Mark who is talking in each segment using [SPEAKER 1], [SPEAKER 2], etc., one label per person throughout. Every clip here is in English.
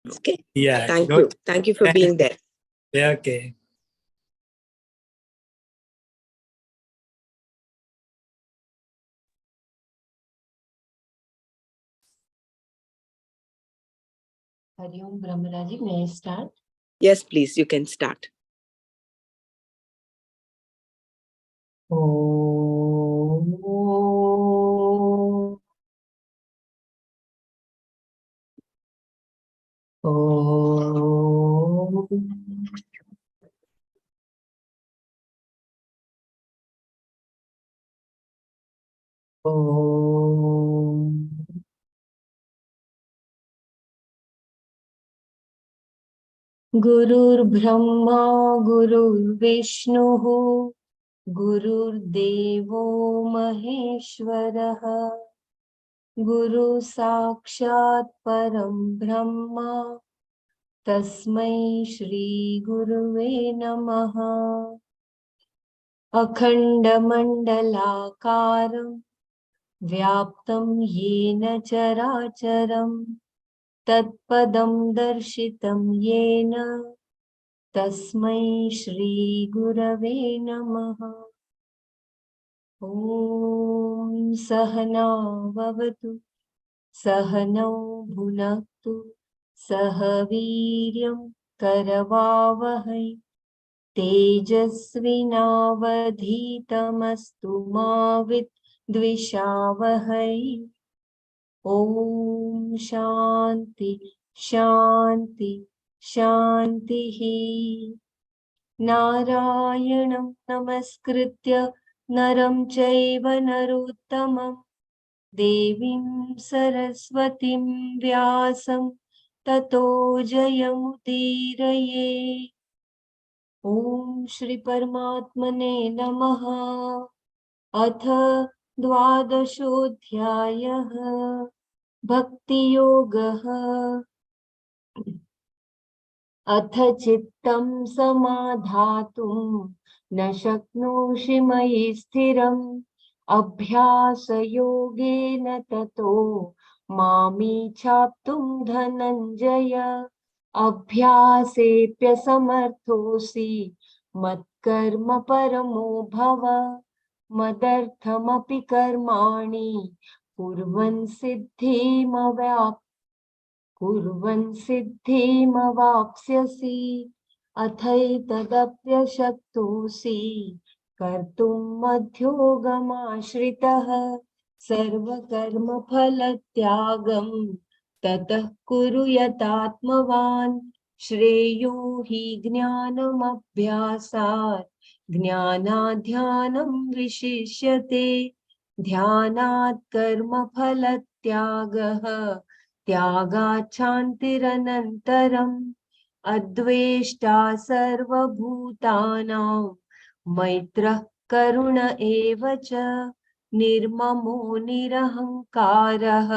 [SPEAKER 1] Okay.
[SPEAKER 2] Yeah.
[SPEAKER 1] Thank
[SPEAKER 2] Good.
[SPEAKER 1] you. Thank you for being there.
[SPEAKER 2] Yeah, okay.
[SPEAKER 3] Hari Om Brahmaraji, may I start?
[SPEAKER 1] Yes, please. You can start.
[SPEAKER 3] Om. Om. Om. Gururbrahma Gururvishnuः Gururdevo Maheshwarah Guru Sakshat Param Brahma Tasmai Shri Guruve Namaha Akhandamandalakaram Vyaptam Yena Characharam Tatpadam Darshitam Yena Tasmai Shri Gurave Namaha Om Sahana Vavatu Sahanau Bhunaktu Sahaviryam Karavavahai Tejasvinavadhitamastu ma Dvishavahai Om Shanti Shanti Shantihi Narayanam Namaskritya Naram Chaiva Narottamam Devim Saraswatim Vyasam Tato Jayamudiraye Om Shri Paramatmane Namaha अथ द्वादशोऽध्यायः भक्तियोगः अथ चित्तं समाधातुं न शक्नोषि मयि स्थिरम् अभ्यासयोगेन ततो मामीच्छाप्तुं धनञ्जय अभ्यासेऽप्यसमर्थोऽसि मत्कर्म परमो भव मदर्थमपि कर्माणि कुर्वन् सिद्धिमवाप्स्यसि अथैतदप्यशक्तोऽसि कर्तुं मध्योगमाश्रितः सर्वकर्मफलत्यागं ततः कुरु यतात्मवान् श्रेयो हि ज्ञानमभ्यासात् ज्ञानाध्यानं विशिष्यते ध्यानात् कर्मफलत्यागः त्यागाच्छान्तिरनन्तरम् अद्वेष्टा सर्वभूतानां मैत्रः करुण एव च निर्ममो निरहङ्कारः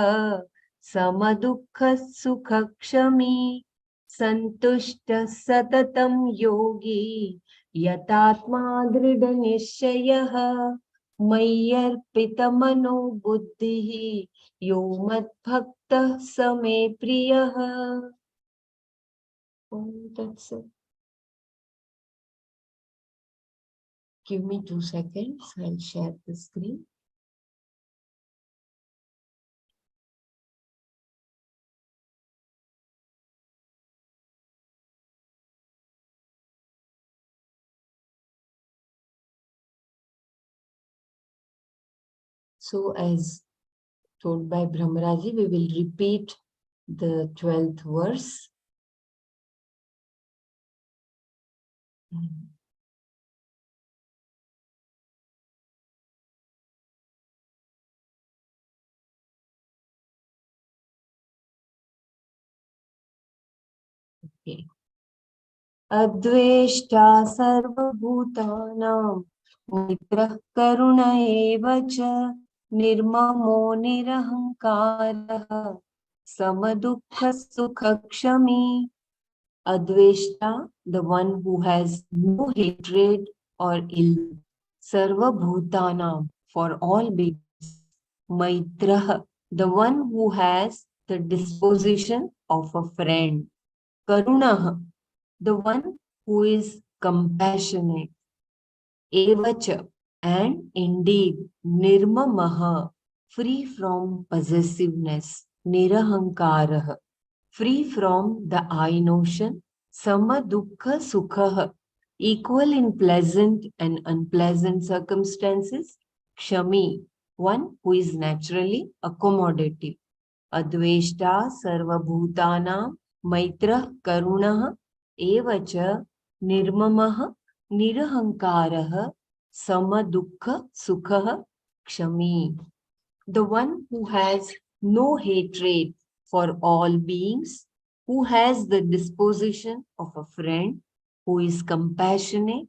[SPEAKER 3] समदुःखः सुखक्षमी सन्तुष्टः सततं योगी यतात्मा दृढनिश्चयः मय्यर्पितमनो बुद्धिः यो मद्भक्तः स मे प्रियः that's it. Give me 2 seconds. I'll share the screen. So as told by Brahmaraji, we will repeat the 12th verse. Okay. Adveshta sarvabhutanam mitrah karuna eva cha nirmamo nirahankarah samadukha sukhakshami. Adveshta, the one who has no hatred or ill. Sarva Bhutanam, for all beings. Maitraha, the one who has the disposition of a friend. Karunah, the one who is compassionate. Evacha, and indeed, Nirmamaha, free from possessiveness. Nirahankarah, free from the I notion. Sama dukkha sukha, equal in pleasant and unpleasant circumstances. Kshami, one who is naturally accommodative. Adveshta sarvabhutanam maitrah karunah evacha nirmamah nirahankarah samadukha sukhah kshami. The one who has no hatred for all beings, who has the disposition of a friend, who is compassionate,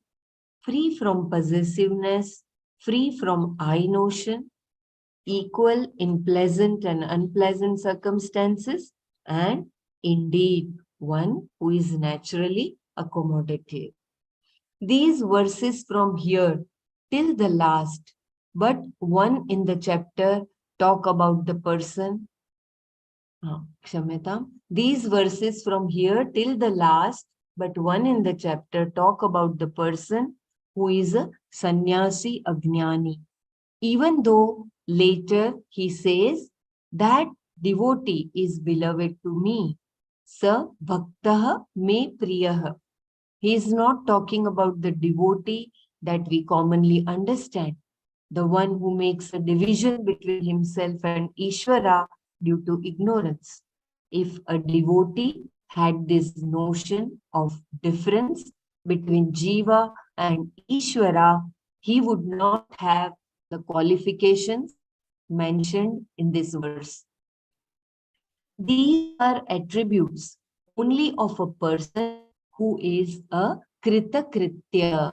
[SPEAKER 3] free from possessiveness, free from I notion, equal in pleasant and unpleasant circumstances, and indeed one who is naturally accommodative. These verses from here till the last, but one in the chapter talk about the person. Kshameta. These verses from here till the last, but one in the chapter talk about the person who is a sannyasi ajnani. Even though later he says that devotee is beloved to me, sa bhaktaha me priyaha. He is not talking about the devotee that we commonly understand, the one who makes a division between himself and Ishvara due to ignorance. If a devotee had this notion of difference between Jiva and Ishvara, he would not have the qualifications mentioned in this verse. These are attributes only of a person who is a kritakritya,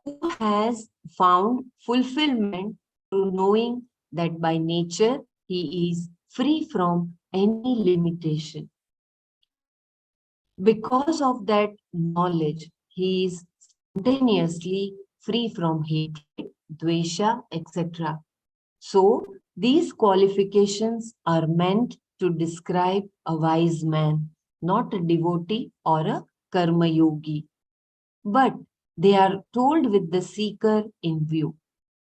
[SPEAKER 3] who has found fulfillment through knowing that by nature he is free from any limitation. Because of that knowledge, he is spontaneously free from hatred, dvesha, etc. So, these qualifications are meant to describe a wise man, not a devotee or a karma yogi. But they are told with the seeker in view.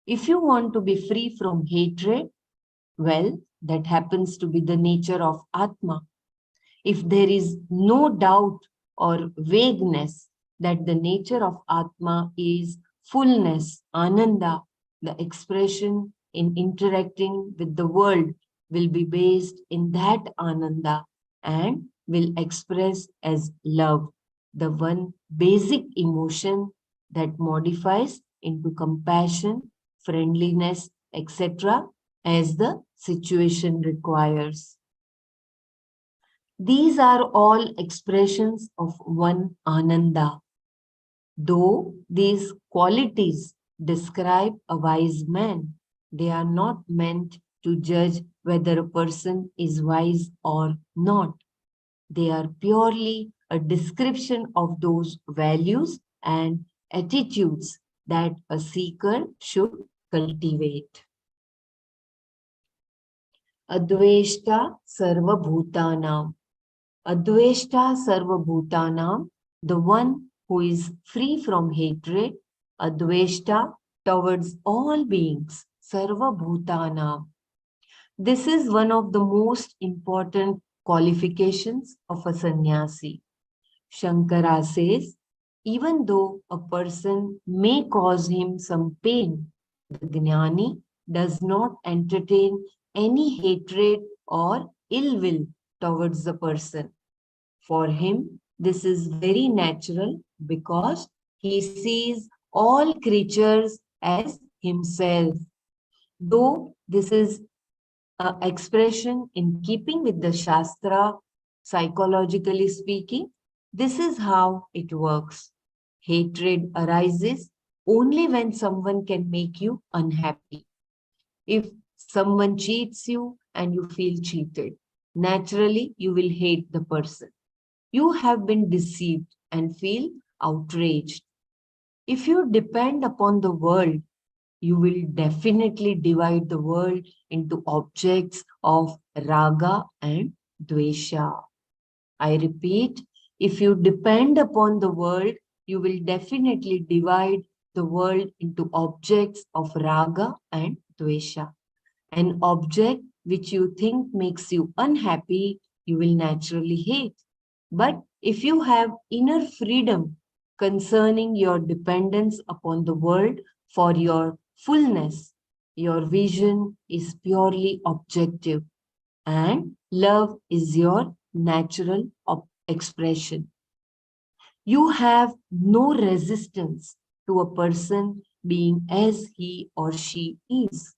[SPEAKER 3] If you want to be free from hatred, well, that happens to be the nature of Atma. If there is no doubt or vagueness that the nature of Atma is fullness, Ananda, the expression in interacting with the world will be based in that Ananda and will express as love, the one basic emotion that modifies into compassion, friendliness, etc., as the situation requires. These are all expressions of one Ananda. Though these qualities describe a wise man, they are not meant to judge whether a person is wise or not. They are purely a description of those values and attitudes that a seeker should cultivate. Adveshta sarva bhutanam. Adveshta sarva bhutanam, the one who is free from hatred, adveshta towards all beings, sarva bhutanam. This is one of the most important qualifications of a sannyasi. Shankara says, even though a person may cause him some pain, the jnani does not entertain any hatred or ill will towards the person. For him, this is very natural because he sees all creatures as himself. Though this is an expression in keeping with the Shastra, psychologically speaking, this is how it works. Hatred arises only when someone can make you unhappy. If someone cheats you and you feel cheated, naturally you will hate the person. You have been deceived and feel outraged. If you depend upon the world, you will definitely divide the world into objects of raga and dvesha. I repeat, if you depend upon the world, you will definitely divide the world into objects of raga and dvesha. An object which you think makes you unhappy, you will naturally hate. But if you have inner freedom concerning your dependence upon the world for your fullness, your vision is purely objective and love is your natural expression. You have no resistance to a person being as he or she is.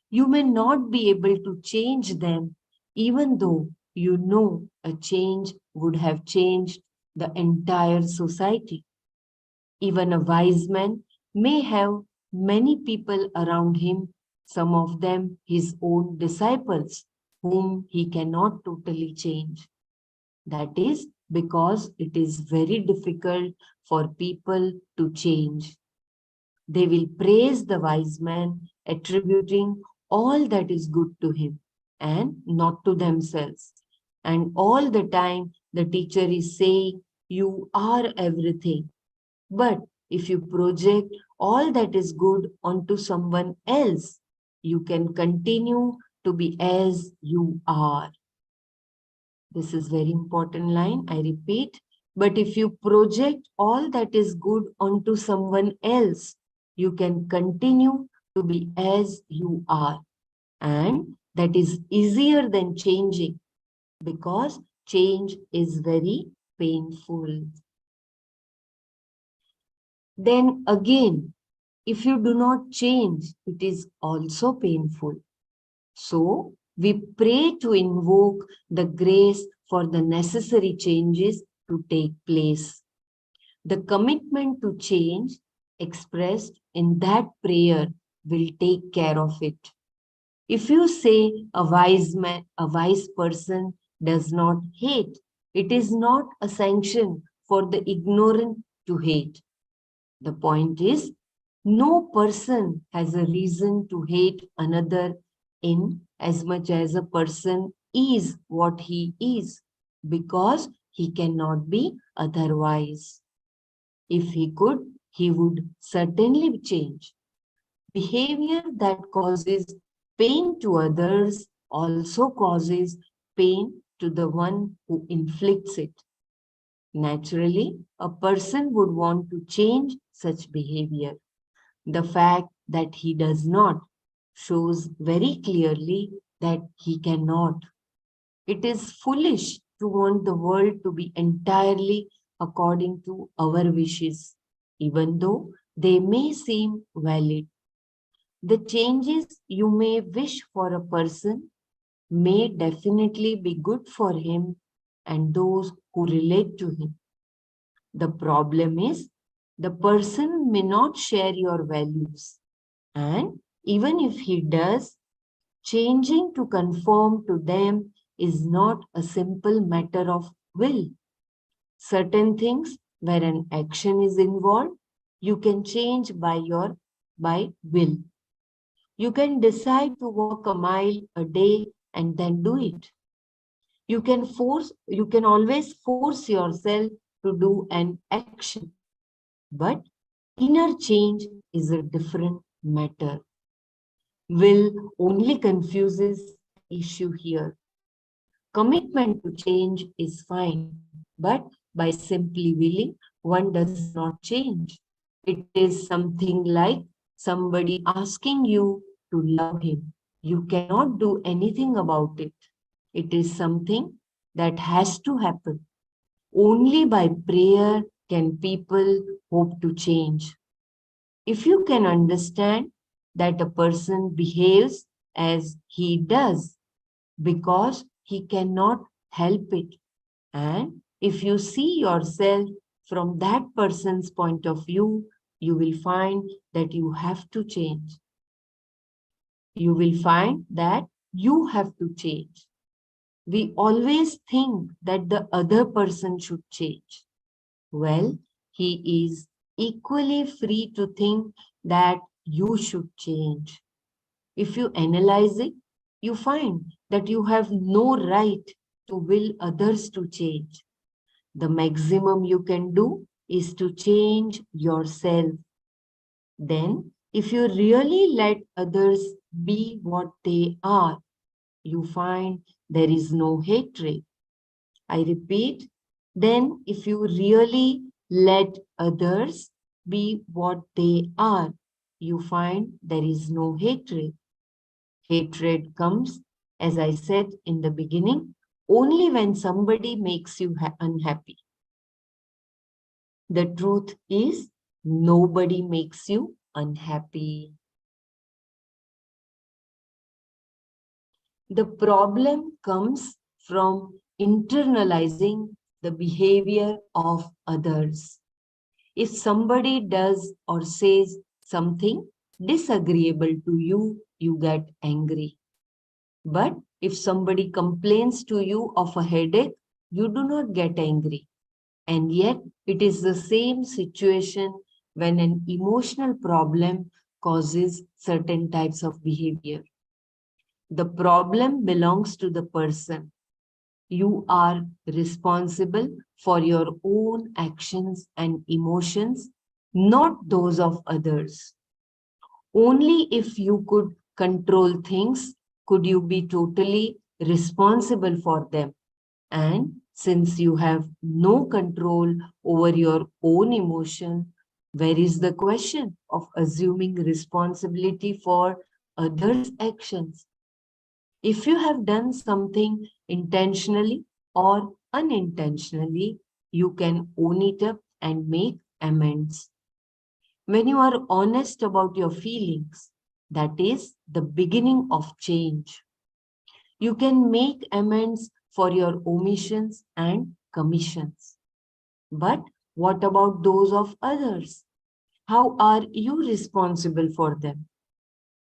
[SPEAKER 3] You may not be able to change them, even though you know a change would have changed the entire society. Even a wise man may have many people around him, some of them his own disciples, whom he cannot totally change. That is because it is very difficult for people to change. They will praise the wise man, attributing all that is good to him and not to themselves. And all the time, the teacher is saying, "You are everything." But if you project all that is good onto someone else, you can continue to be as you are. This is very important line, I repeat. But if you project all that is good onto someone else, you can continue to be as you are. And that is easier than changing because change is very painful. Then again, if you do not change, it is also painful. So we pray to invoke the grace for the necessary changes to take place. The commitment to change expressed in that prayer will take care of it. If you say a wise man, a wise person does not hate, it is not a sanction for the ignorant to hate. The point is, no person has a reason to hate another in as much as a person is what he is, because he cannot be otherwise. If he could, he would certainly change. Behavior that causes pain to others also causes pain to the one who inflicts it. Naturally, a person would want to change such behavior. The fact that he does not shows very clearly that he cannot. It is foolish to want the world to be entirely according to our wishes, even though they may seem valid. The changes you may wish for a person may definitely be good for him and those who relate to him. The problem is the person may not share your values. And even if he does, changing to conform to them is not a simple matter of will. Certain things where an action is involved, you can change by will. You can decide to walk a mile a day and then do it. You can always force yourself to do an action. But inner change is a different matter. Will only confuses the issue here. Commitment to change is fine, but by simply willing, one does not change. It is something like somebody asking you to love him. You cannot do anything about it. It is something that has to happen. Only by prayer can people hope to change. If you can understand that a person behaves as he does because he cannot help it, and if you see yourself from that person's point of view, you will find that you have to change. You will find that you have to change. We always think that the other person should change. Well, he is equally free to think that you should change. If you analyze it, you find that you have no right to will others to change. The maximum you can do is to change yourself. Then, if you really let others be what they are, you find there is no hatred. I repeat, then if you really let others be what they are, you find there is no hatred. Hatred comes, as I said in the beginning, only when somebody makes you unhappy. The truth is, nobody makes you unhappy. The problem comes from internalizing the behavior of others. If somebody does or says something disagreeable to you, you get angry. But if somebody complains to you of a headache, you do not get angry. And yet, it is the same situation when an emotional problem causes certain types of behavior. The problem belongs to the person. You are responsible for your own actions and emotions, not those of others. Only if you could control things could you be totally responsible for them. And since you have no control over your own emotion, where is the question of assuming responsibility for others' actions? If you have done something intentionally or unintentionally, you can own it up and make amends. When you are honest about your feelings, that is the beginning of change. You can make amends for your omissions and commissions. But what about those of others? How are you responsible for them?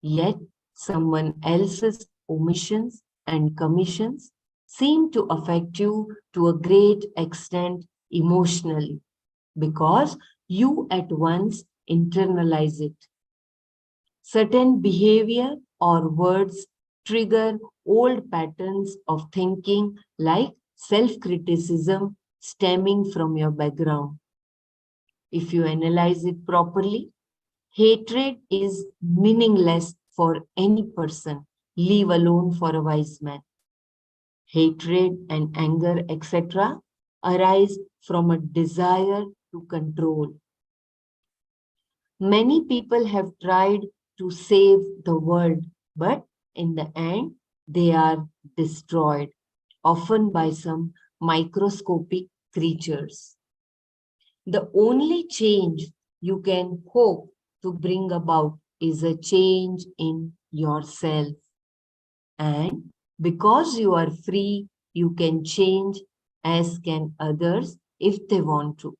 [SPEAKER 3] Yet someone else's omissions and commissions seem to affect you to a great extent emotionally because you at once internalize it. Certain behavior or words trigger old patterns of thinking like self-criticism stemming from your background. If you analyze it properly, hatred is meaningless for any person, leave alone for a wise man. Hatred and anger, etc., arise from a desire to control. Many people have tried to save the world, but in the end, they are destroyed, often by some microscopic creatures. The only change you can hope to bring about is a change in yourself. And because you are free, you can change, as can others if they want to.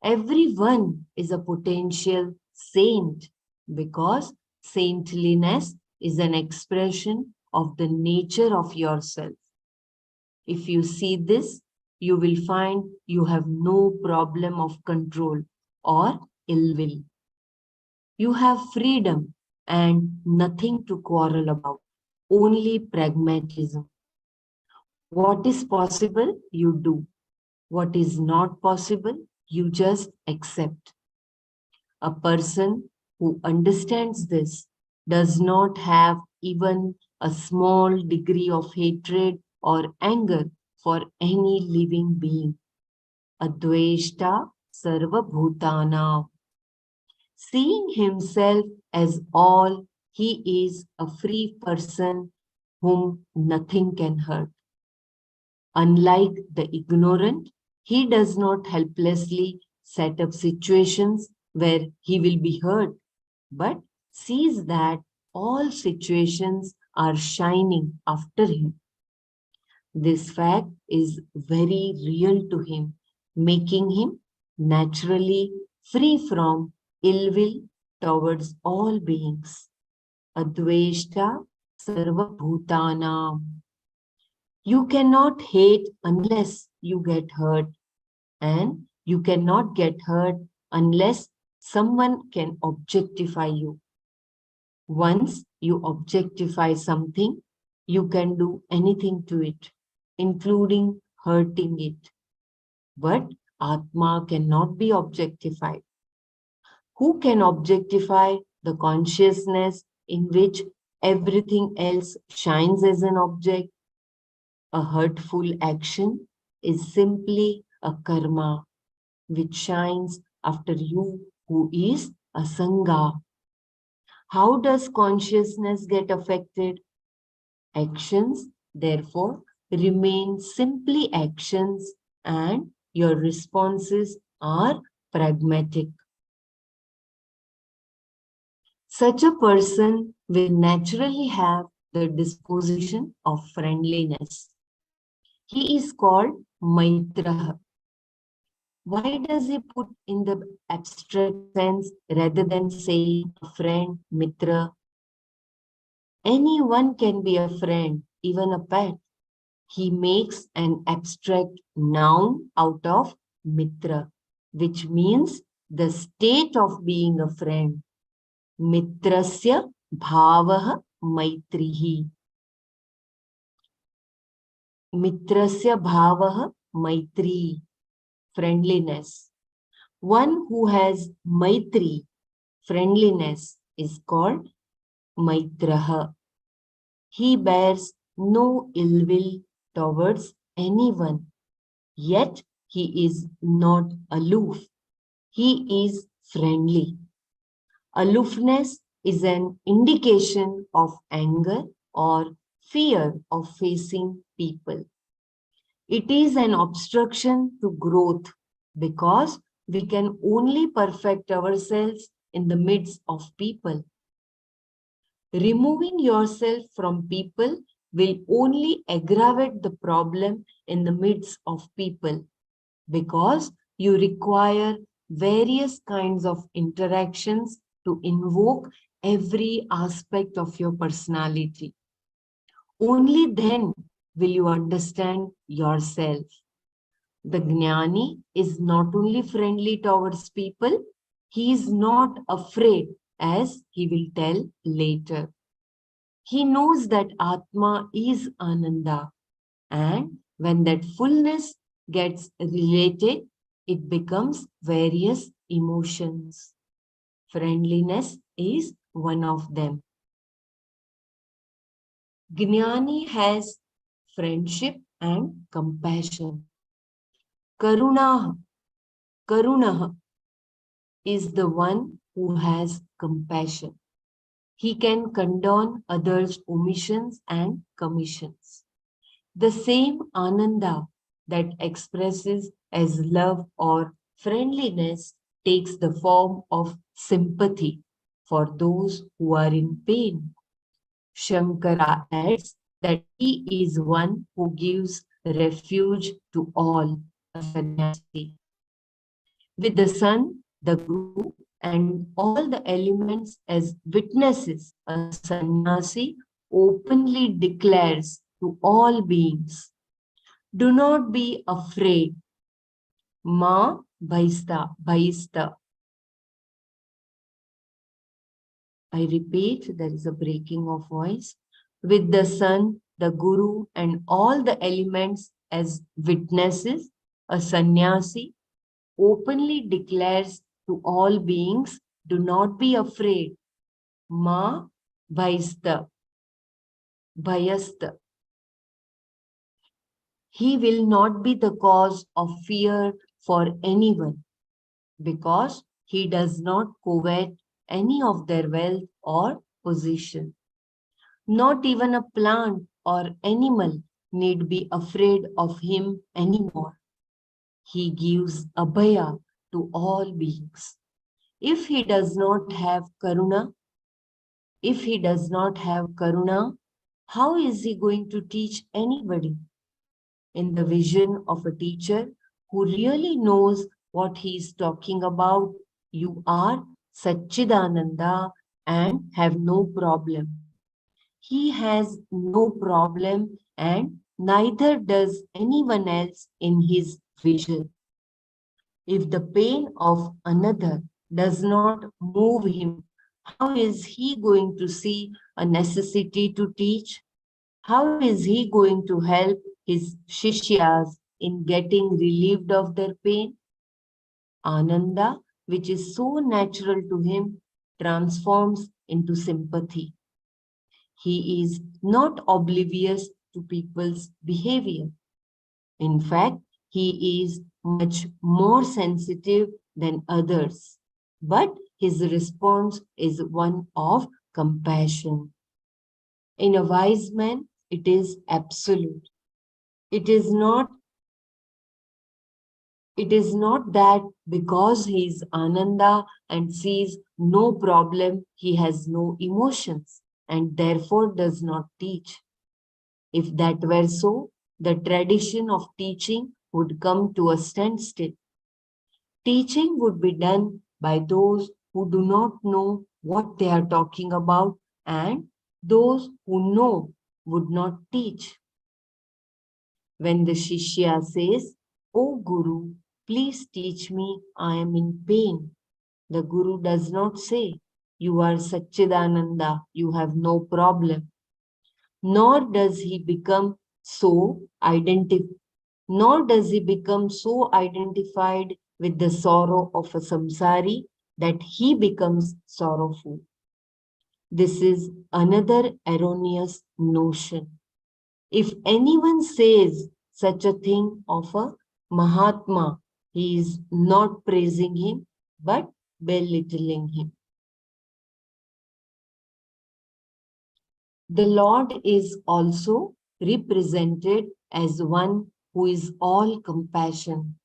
[SPEAKER 3] Everyone is a potential saint because saintliness is an expression of the nature of yourself. If you see this, you will find you have no problem of control or ill will. You have freedom and nothing to quarrel about, only pragmatism. What is possible, you do. What is not possible, you just accept. A person who understands this does not have even a small degree of hatred or anger for any living being. Adveshta sarva bhutana. Seeing himself as all, he is a free person whom nothing can hurt. Unlike the ignorant, he does not helplessly set up situations where he will be hurt, but sees that all situations are shining after him. This fact is very real to him, making him naturally free from ill will towards all beings. Adveshta sarva bhutanam. You cannot hate unless you get hurt, and you cannot get hurt unless someone can objectify you. Once you objectify something, you can do anything to it. including hurting it. But Atma cannot be objectified. Who can objectify the consciousness in which everything else shines as an object? A hurtful action is simply a karma which shines after you, who is a sangha. How does consciousness get affected? Actions, therefore, remain simply actions and your responses are pragmatic. Such a person will naturally have the disposition of friendliness. He is called Maitraha. Why does he put in the abstract sense rather than saying a friend, Mitra? Anyone can be a friend, even a pet. He makes an abstract noun out of Mitra, which means the state of being a friend. Mitrasya bhavaha maitrihi. Mitrasya bhavaha maitri, friendliness. One who has maitri, friendliness, is called maitraha. He bears no ill will towards anyone, yet he is not aloof. He is friendly. Aloofness is an indication of anger or fear of facing people. It is an obstruction to growth because we can only perfect ourselves in the midst of people. Removing yourself from people will only aggravate the problem in the midst of people because you require various kinds of interactions to invoke every aspect of your personality. Only then will you understand yourself. The Jnani is not only friendly towards people, he is not afraid, as he will tell later. He knows that Atma is Ananda, and when that fullness gets related, it becomes various emotions. Friendliness is one of them. Jnani has friendship and compassion. Karuna, Karuna is the one who has compassion. He can condone others' omissions and commissions. The same Ananda that expresses as love or friendliness takes the form of sympathy for those who are in pain. Shankara adds that he is one who gives refuge to all, a sannyasi. With the sun, the guru, and all the elements as witnesses, a sannyasi openly declares to all beings, do not be afraid. Ma bhaista. I repeat, there is a breaking of voice. With the sun, the guru, and all the elements as witnesses, a sannyasi openly declares to all beings, do not be afraid. Ma bhaista. Bhayasta. He will not be the cause of fear for anyone because he does not covet any of their wealth or position. Not even a plant or animal need be afraid of him anymore. He gives abhaya to all beings. If he does not have karuna, how is he going to teach anybody? In the vision of a teacher who really knows what he is talking about, you are Satchidananda and have no problem. He has no problem and neither does anyone else in his vision. If the pain of another does not move him, how is he going to see a necessity to teach? How is he going to help his shishyas in getting relieved of their pain. Ananda, which is so natural to him, transforms into sympathy. He is not oblivious to people's behavior. In fact, he is much more sensitive than others, but his response is one of compassion. In a wise man, it is absolute. It is not It is not that because he is Ananda and sees no problem, he has no emotions and therefore does not teach. If that were so, the tradition of teaching would come to a standstill. Teaching would be done by those who do not know what they are talking about, and those who know would not teach. When the Shishya says, "O Guru, please teach me, I am in pain," the Guru does not say, "You are Satchidananda, you have no problem." Nor does he become so identified with the sorrow of a samsari that he becomes sorrowful. This is another erroneous notion. If anyone says such a thing of a Mahatma, he is not praising him but belittling him. The Lord is also represented as one who is all compassion.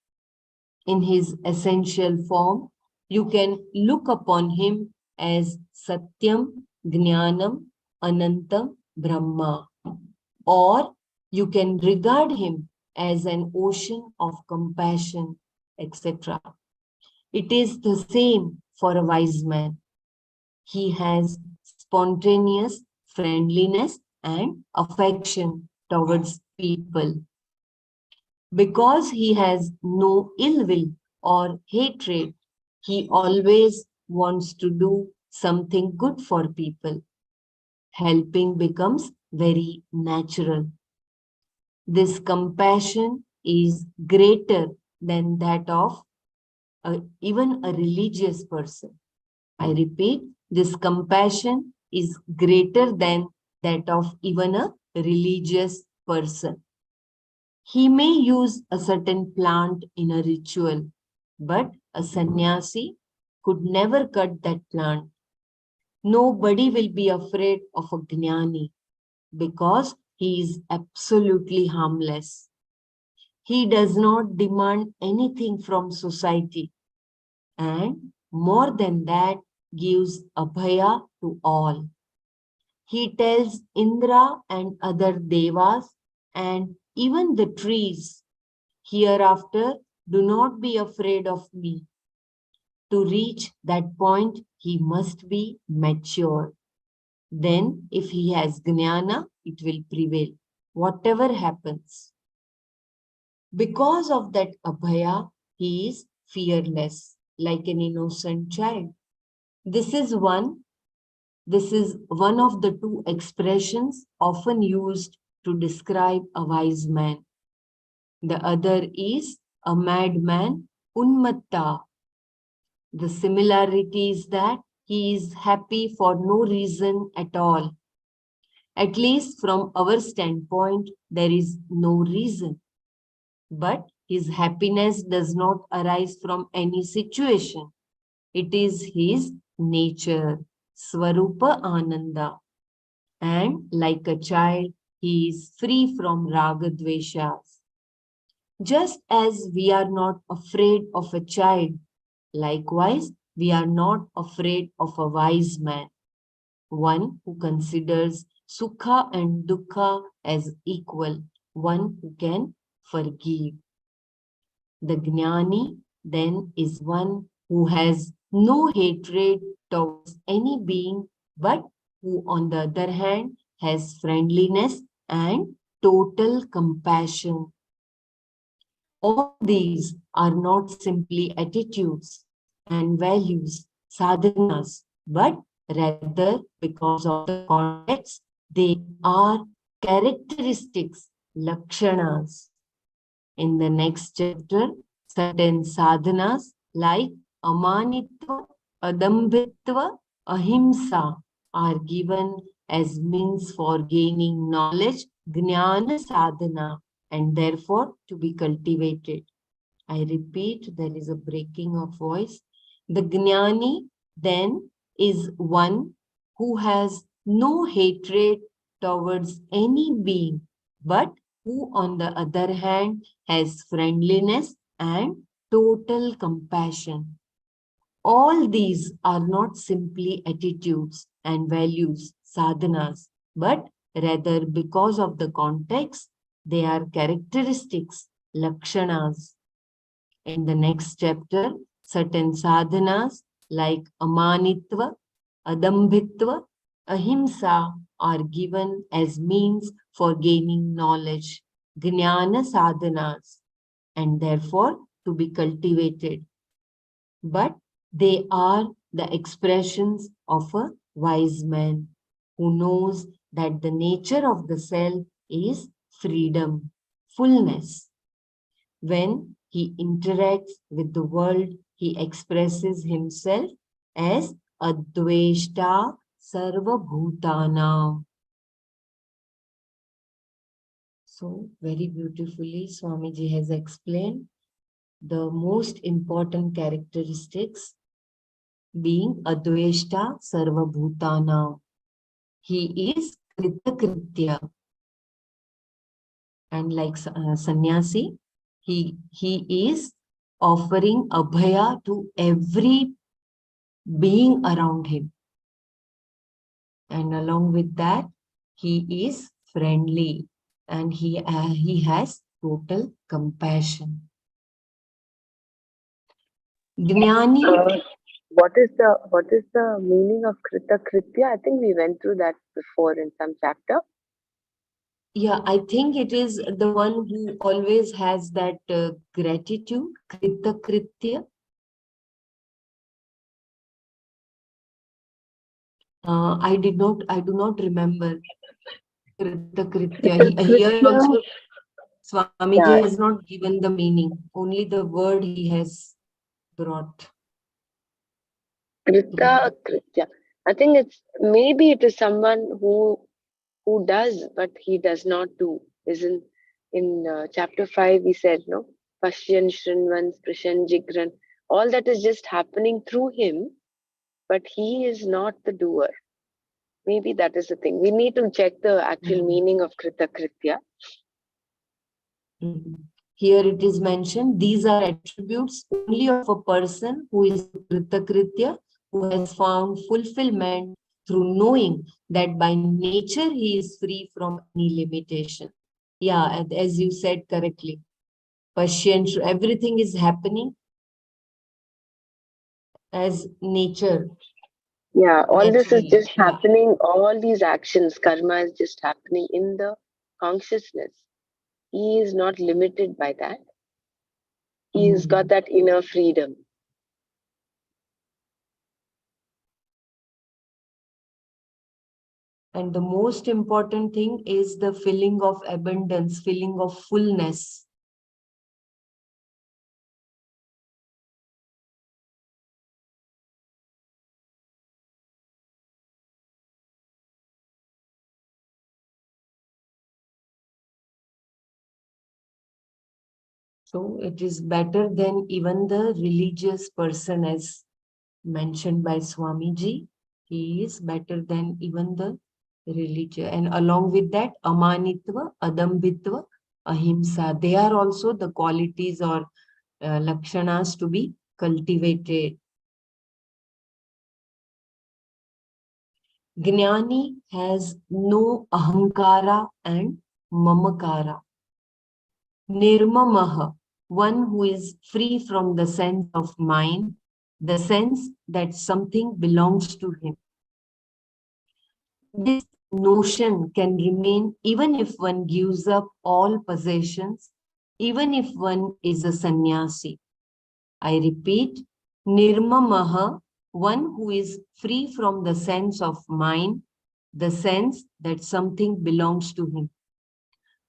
[SPEAKER 3] In his essential form, you can look upon him as Satyam, Jnanam, Anantam, Brahma, or you can regard him as an ocean of compassion, etc. It is the same for a wise man. He has spontaneous friendliness and affection towards people. Because he has no ill will or hatred, he always wants to do something good for people. Helping becomes very natural. This compassion is greater than that of even a religious person. I repeat, this compassion is greater than that of even a religious person. He may use a certain plant in a ritual, but a sannyasi could never cut that plant. Nobody will be afraid of a jnani because he is absolutely harmless. He does not demand anything from society, and more than that, gives abhaya to all. He tells Indra and other devas and even the trees, "Hereafter, do not be afraid of me." To reach that point, he must be mature. Then, if he has jnana, it will prevail, whatever happens. Because of that abhaya, he is fearless, like an innocent child. This is one of the two expressions often used to describe a wise man. The other is a madman, unmatta. The similarity is that he is happy for no reason at all. At least from our standpoint, there is no reason. But his happiness does not arise from any situation. It is his nature, Swarupa Ananda. And like a child, he is free from raga dveshas. Just as we are not afraid of a child, likewise, we are not afraid of a wise man, one who considers sukha and dukkha as equal, one who can forgive. The jnani then is one who has no hatred towards any being, but who, on the other hand, has friendliness and total compassion. All these are not simply attitudes and values, sadhanas, but rather, because of the context, they are characteristics lakshanas. In the next chapter, certain sadhanas like amanitva, adambhitva, ahimsa are given as means for gaining knowledge, jnana sadhana, and therefore to be cultivated. I repeat, there is a breaking of voice. The jnani then is one who has no hatred towards any being, but who on the other hand has friendliness and total compassion. All these are not simply attitudes and values, sadhanas, but rather because of the context, they are characteristics, lakshanas. In the next chapter, certain sadhanas like amanitva, adambhitva, ahimsa are given as means for gaining knowledge, jnana sadhanas, and therefore to be cultivated. But they are the expressions of a wise man who knows that the nature of the self is freedom, fullness. When he interacts with the world, he expresses himself as Adveshta Sarva Bhutana. So, very beautifully, Swamiji has explained the most important characteristics being Adveshta Sarva Bhutana. He is Kritakritya. And like sannyasi, he is offering abhaya to every being around him. And along with that, he is friendly and he has total compassion. Jnani.
[SPEAKER 1] What is the meaning of Krita Kritya? I think we went through that before in some chapter.
[SPEAKER 3] Yeah, I think it is the one who always has that gratitude, Krita Kritya. I do not remember Krita Kritya. Here also, Swamiji
[SPEAKER 1] Yeah,
[SPEAKER 3] has not given the meaning, only the word he has brought.
[SPEAKER 1] Krita Kritya. I think maybe it is someone who does, but he does not do. Isn't in chapter 5 we said no? Pashyan Shrinvan Sprishan Jigran. All that is just happening through him, but he is not the doer. Maybe that is the thing. We need to check the actual meaning of Krita Kritya.
[SPEAKER 3] Here it is mentioned, these are attributes only of a person who is Kritakritya, who has found fulfillment through knowing that by nature he is free from any limitation. Yeah, as you said correctly, Pashyan, everything is happening as nature.
[SPEAKER 1] Yeah, all this is
[SPEAKER 3] Naturally.
[SPEAKER 1] just happening, all these actions, karma is just happening in the consciousness. He is not limited by that. He's got that inner freedom.
[SPEAKER 3] And the most important thing is the feeling of abundance, feeling of fullness. So it is better than even the religious person, as mentioned by Swamiji. He is better than even the religion. And along with that, amanitva, adambhitva, ahimsa. They are also the qualities or lakshanas to be cultivated. Jnani has no ahankara and mamakara. Nirmamaha, one who is free from the sense of mind, the sense that something belongs to him. This notion can remain even if one gives up all possessions, even if one is a sannyasi. I repeat, nirmamaha, one who is free from the sense of mind, the sense that something belongs to him.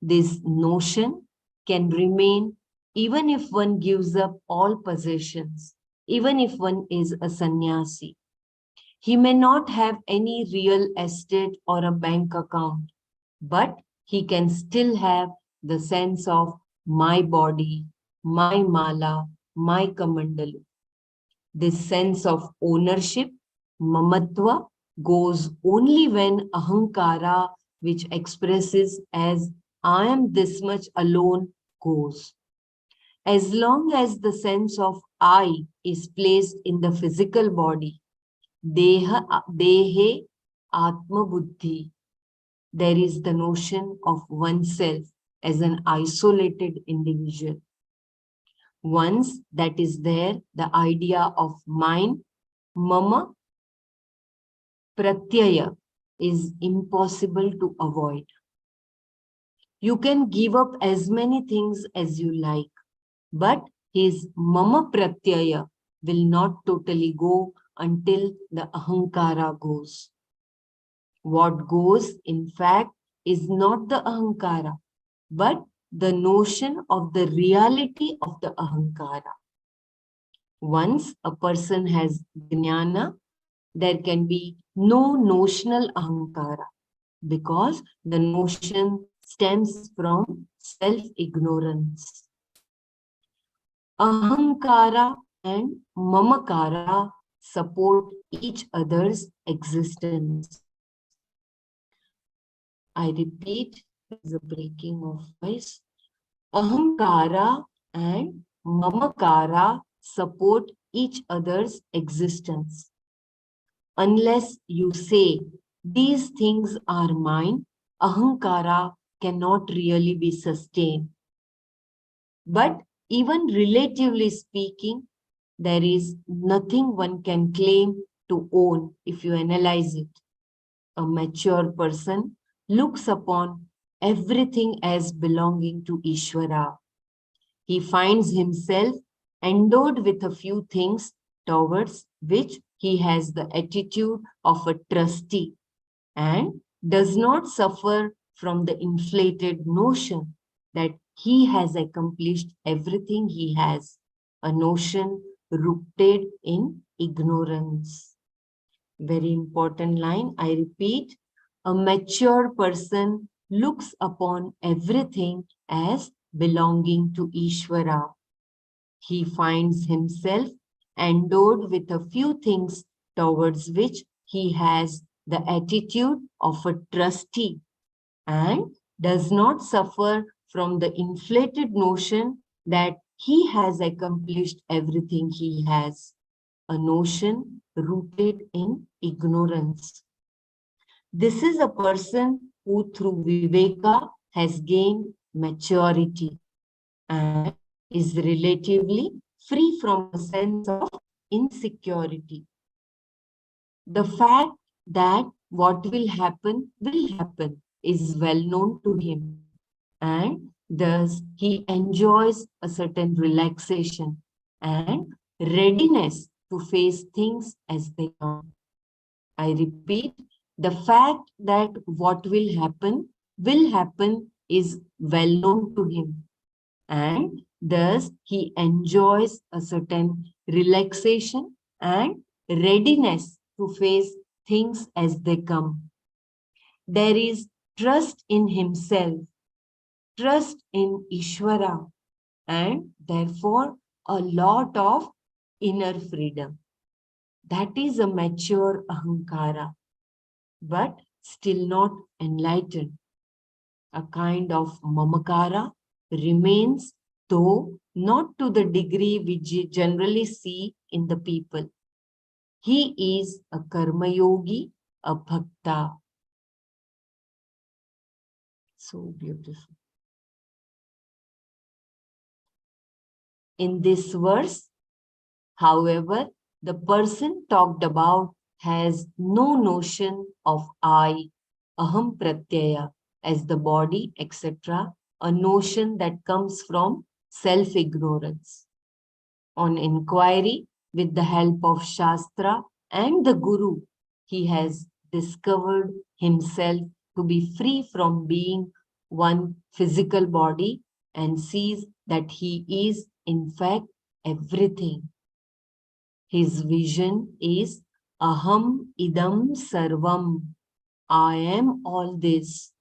[SPEAKER 3] This notion can remain even if one gives up all possessions, even if one is a sannyasi. He may not have any real estate or a bank account, but he can still have the sense of my body, my mala, my kamandalu. This sense of ownership, mamatva, goes only when ahankara, which expresses as I am this much alone, goes. As long as the sense of I is placed in the physical body, dehe atma buddhi, there is the notion of oneself as an isolated individual. Once that is there, the idea of mine, mama, pratyaya, is impossible to avoid. You can give up as many things as you like, but his mama pratyaya will not totally go until the ahankara goes. What goes, in fact, is not the ahankara, but the notion of the reality of the ahankara. Once a person has jnana, there can be no notional ahankara because the notion stems from self-ignorance. Ahankara and mamakara support each other's existence. I repeat, there's a breaking of voice. Ahankara and mamakara support each other's existence. Unless you say, these things are mine, ahankara cannot really be sustained. But even relatively speaking, there is nothing one can claim to own if you analyze it. A mature person looks upon everything as belonging to Ishvara. He finds himself endowed with a few things towards which he has the attitude of a trustee and does not suffer from the inflated notion that he has accomplished everything he has, a notion rooted in ignorance. Very important line, I repeat, a mature person looks upon everything as belonging to Ishvara. He finds himself endowed with a few things towards which he has the attitude of a trustee and does not suffer from the inflated notion that he has accomplished everything he has, a notion rooted in ignorance. This is a person who through Viveka has gained maturity and is relatively free from a sense of insecurity. The fact that what will happen is well known to him, and thus he enjoys a certain relaxation and readiness to face things as they come. I repeat, the fact that what will happen is well known to him, and thus he enjoys a certain relaxation and readiness to face things as they come. There is trust in himself, trust in Ishvara, and therefore a lot of inner freedom. That is a mature ahankara, but still not enlightened. A kind of mamakara remains, though not to the degree we generally see in the people. He is a karma yogi, a bhakta. So beautiful. In this verse, however, the person talked about has no notion of I, aham pratyaya, as the body, etc., a notion that comes from self-ignorance. On inquiry, with the help of Shastra and the Guru, he has discovered himself to be free from being one physical body and sees that he is in fact everything. His vision is aham idam sarvam. I am all this.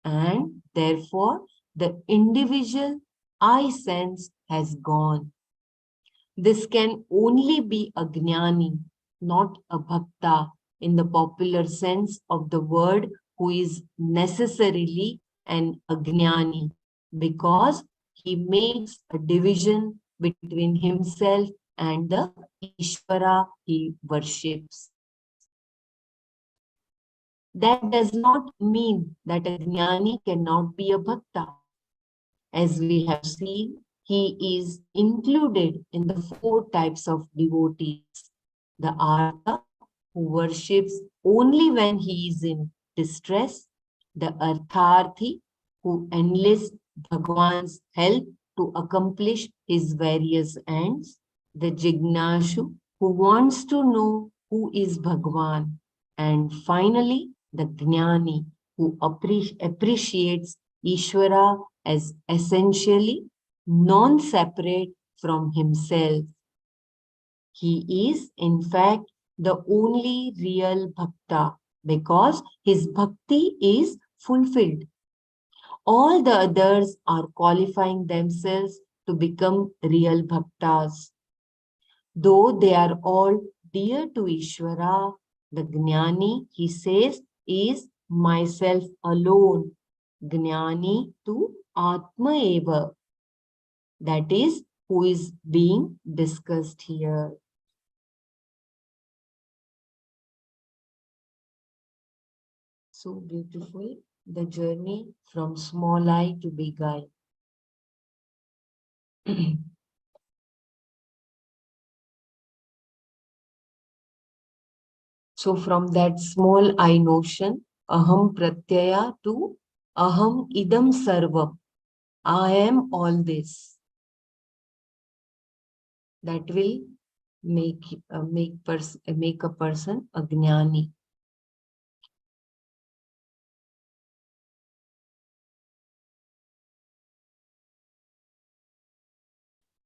[SPEAKER 3] And therefore, the individual I sense has gone. This can only be a gnani, not a bhakta in the popular sense of the word, who is necessarily an agnani, because he makes a division between himself and the Ishvara he worships. That does not mean that a gnani cannot be a bhakta. As we have seen, he is included in the four types of devotees. The Artha, who worships only when he is in distress. The Artharthi, who enlists Bhagwan's help to accomplish his various ends. The Jignashu, who wants to know who is Bhagwan. And finally, the Jnani, who appreciates Ishvara as essentially non-separate from himself. He is, in fact, the only real bhakta because his bhakti is fulfilled. All the others are qualifying themselves to become real bhaktas. Though they are all dear to Ishvara, the Gnani, he says, is myself alone. Gnani to Atma Eva. That is who is being discussed here. So beautiful, the journey from small I to big I. So from that small I notion, aham pratyaya to aham idam sarvam. I am all this. That will make a person a gnani.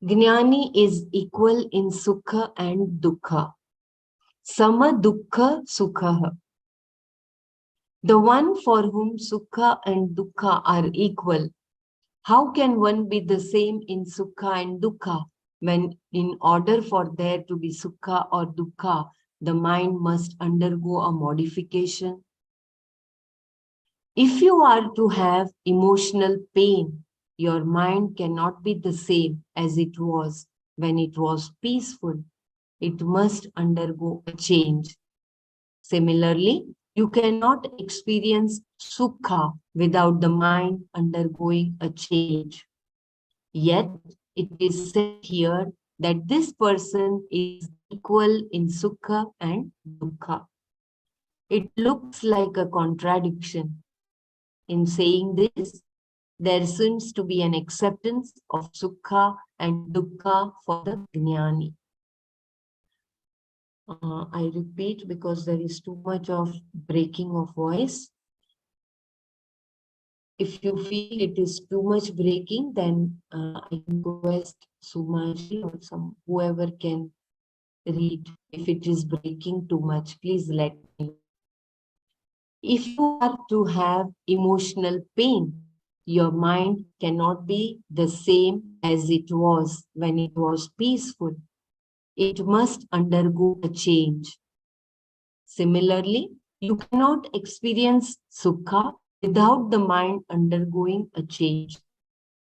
[SPEAKER 3] Gnani is equal in sukha and dukkha. Sama dukkha sukha. The one for whom sukha and dukkha are equal. How can one be the same in sukha and dukkha when in order for there to be sukha or dukkha, the mind must undergo a modification? If you are to have emotional pain, your mind cannot be the same as it was when it was peaceful. It must undergo a change. Similarly, you cannot experience sukha without the mind undergoing a change. Yet, it is said here that this person is equal in sukha and dukkha. It looks like a contradiction. In saying this, there seems to be an acceptance of sukha and dukkha for the jnani. I repeat because there is too much of breaking of voice. If you feel it is too much breaking, then I request Sumaji or some whoever can read. If it is breaking too much, please let me know. If you are to have emotional pain, your mind cannot be the same as it was when it was peaceful. It must undergo a change. Similarly, you cannot experience sukha without the mind undergoing a change.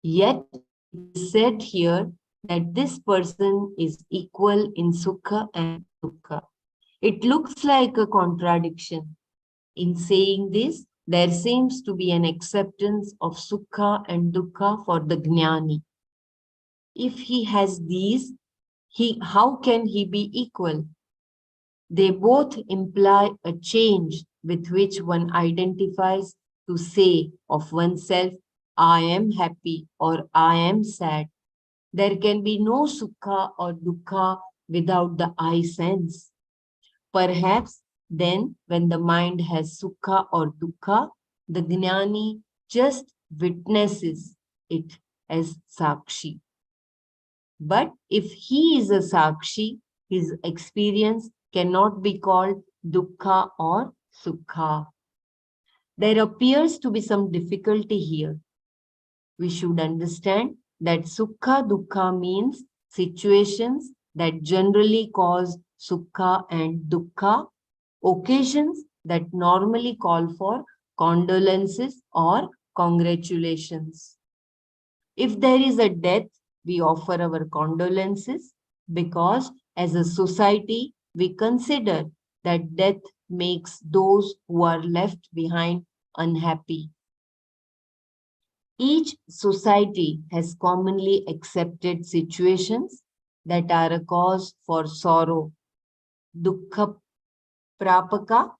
[SPEAKER 3] Yet, it is said here that this person is equal in sukha and dukkha. It looks like a contradiction. In saying this, there seems to be an acceptance of sukha and dukkha for the jnani. If he has these, how can he be equal? They both imply a change with which one identifies to say of oneself, I am happy or I am sad. There can be no sukha or dukkha without the I sense. Perhaps then, when the mind has sukha or dukkha, the gnani just witnesses it as Sakshi. But if he is a Sakshi, his experience cannot be called Dukkha or Sukha. There appears to be some difficulty here. We should understand that Sukha Dukkha means situations that generally cause Sukha and Dukkha, occasions that normally call for condolences or congratulations. If there is a death, we offer our condolences because as a society, we consider that death makes those who are left behind unhappy. Each society has commonly accepted situations that are a cause for sorrow, dukkha prapaka,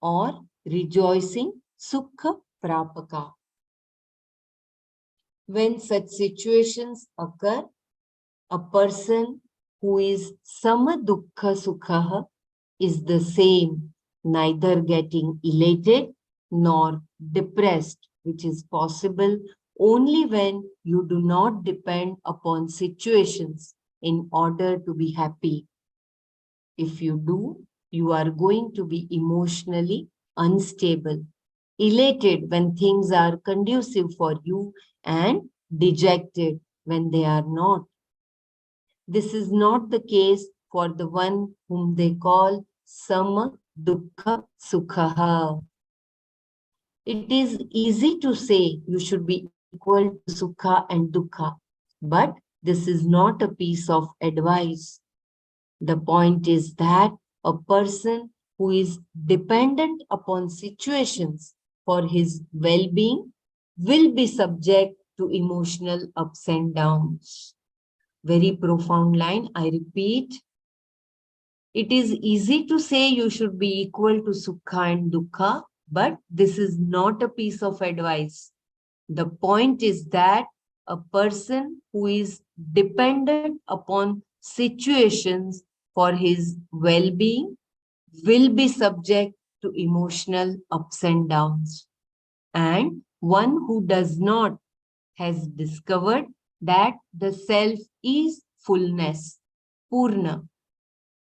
[SPEAKER 3] or rejoicing, sukha prapaka. When such situations occur, a person who is sama dukkha sukha is the same, neither getting elated nor depressed, which is possible only when you do not depend upon situations in order to be happy. If you do, you are going to be emotionally unstable, elated when things are conducive for you, and dejected when they are not. This is not the case for the one whom they call Sama Dukkha Sukha. It is easy to say you should be equal to Sukha and Dukkha, but this is not a piece of advice. The point is that a person who is dependent upon situations for his well-being will be subject to emotional ups and downs. Very profound line. I repeat, it is easy to say you should be equal to Sukha and Dukkha, but this is not a piece of advice. The point is that a person who is dependent upon situations for his well-being will be subject to emotional ups and downs. And one who does not has discovered that the self is fullness, Purna,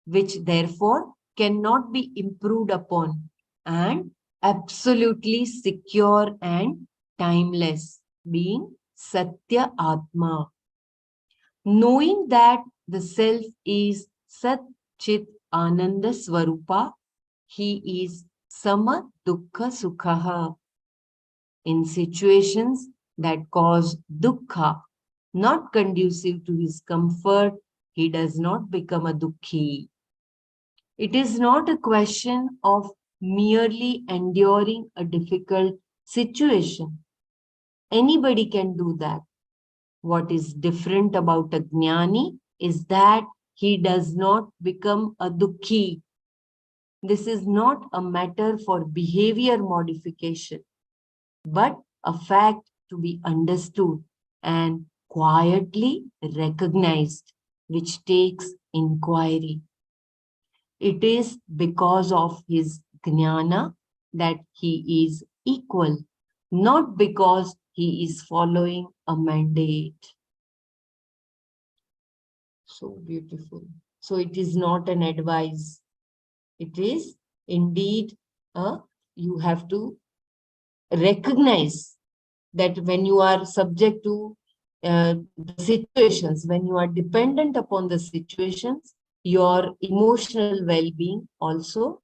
[SPEAKER 3] which therefore cannot be improved upon, and absolutely secure and timeless, being Satya Atma. Knowing that the self is Sat Chit Ananda Swarupa, he is Sama Dukkha Sukha. In situations that cause dukkha, not conducive to his comfort, he does not become a dukkhi. It is not a question of merely enduring a difficult situation. Anybody can do that. What is different about a jnani is that he does not become a dukkhi. This is not a matter for behavior modification, but a fact to be understood and quietly recognized, which takes inquiry. It is because of his jnana that he is equal, not because he is following a mandate. So beautiful. So it is not an advice. It is indeed you have to recognize that when you are subject to the situations, when you are dependent upon the situations, your emotional well-being also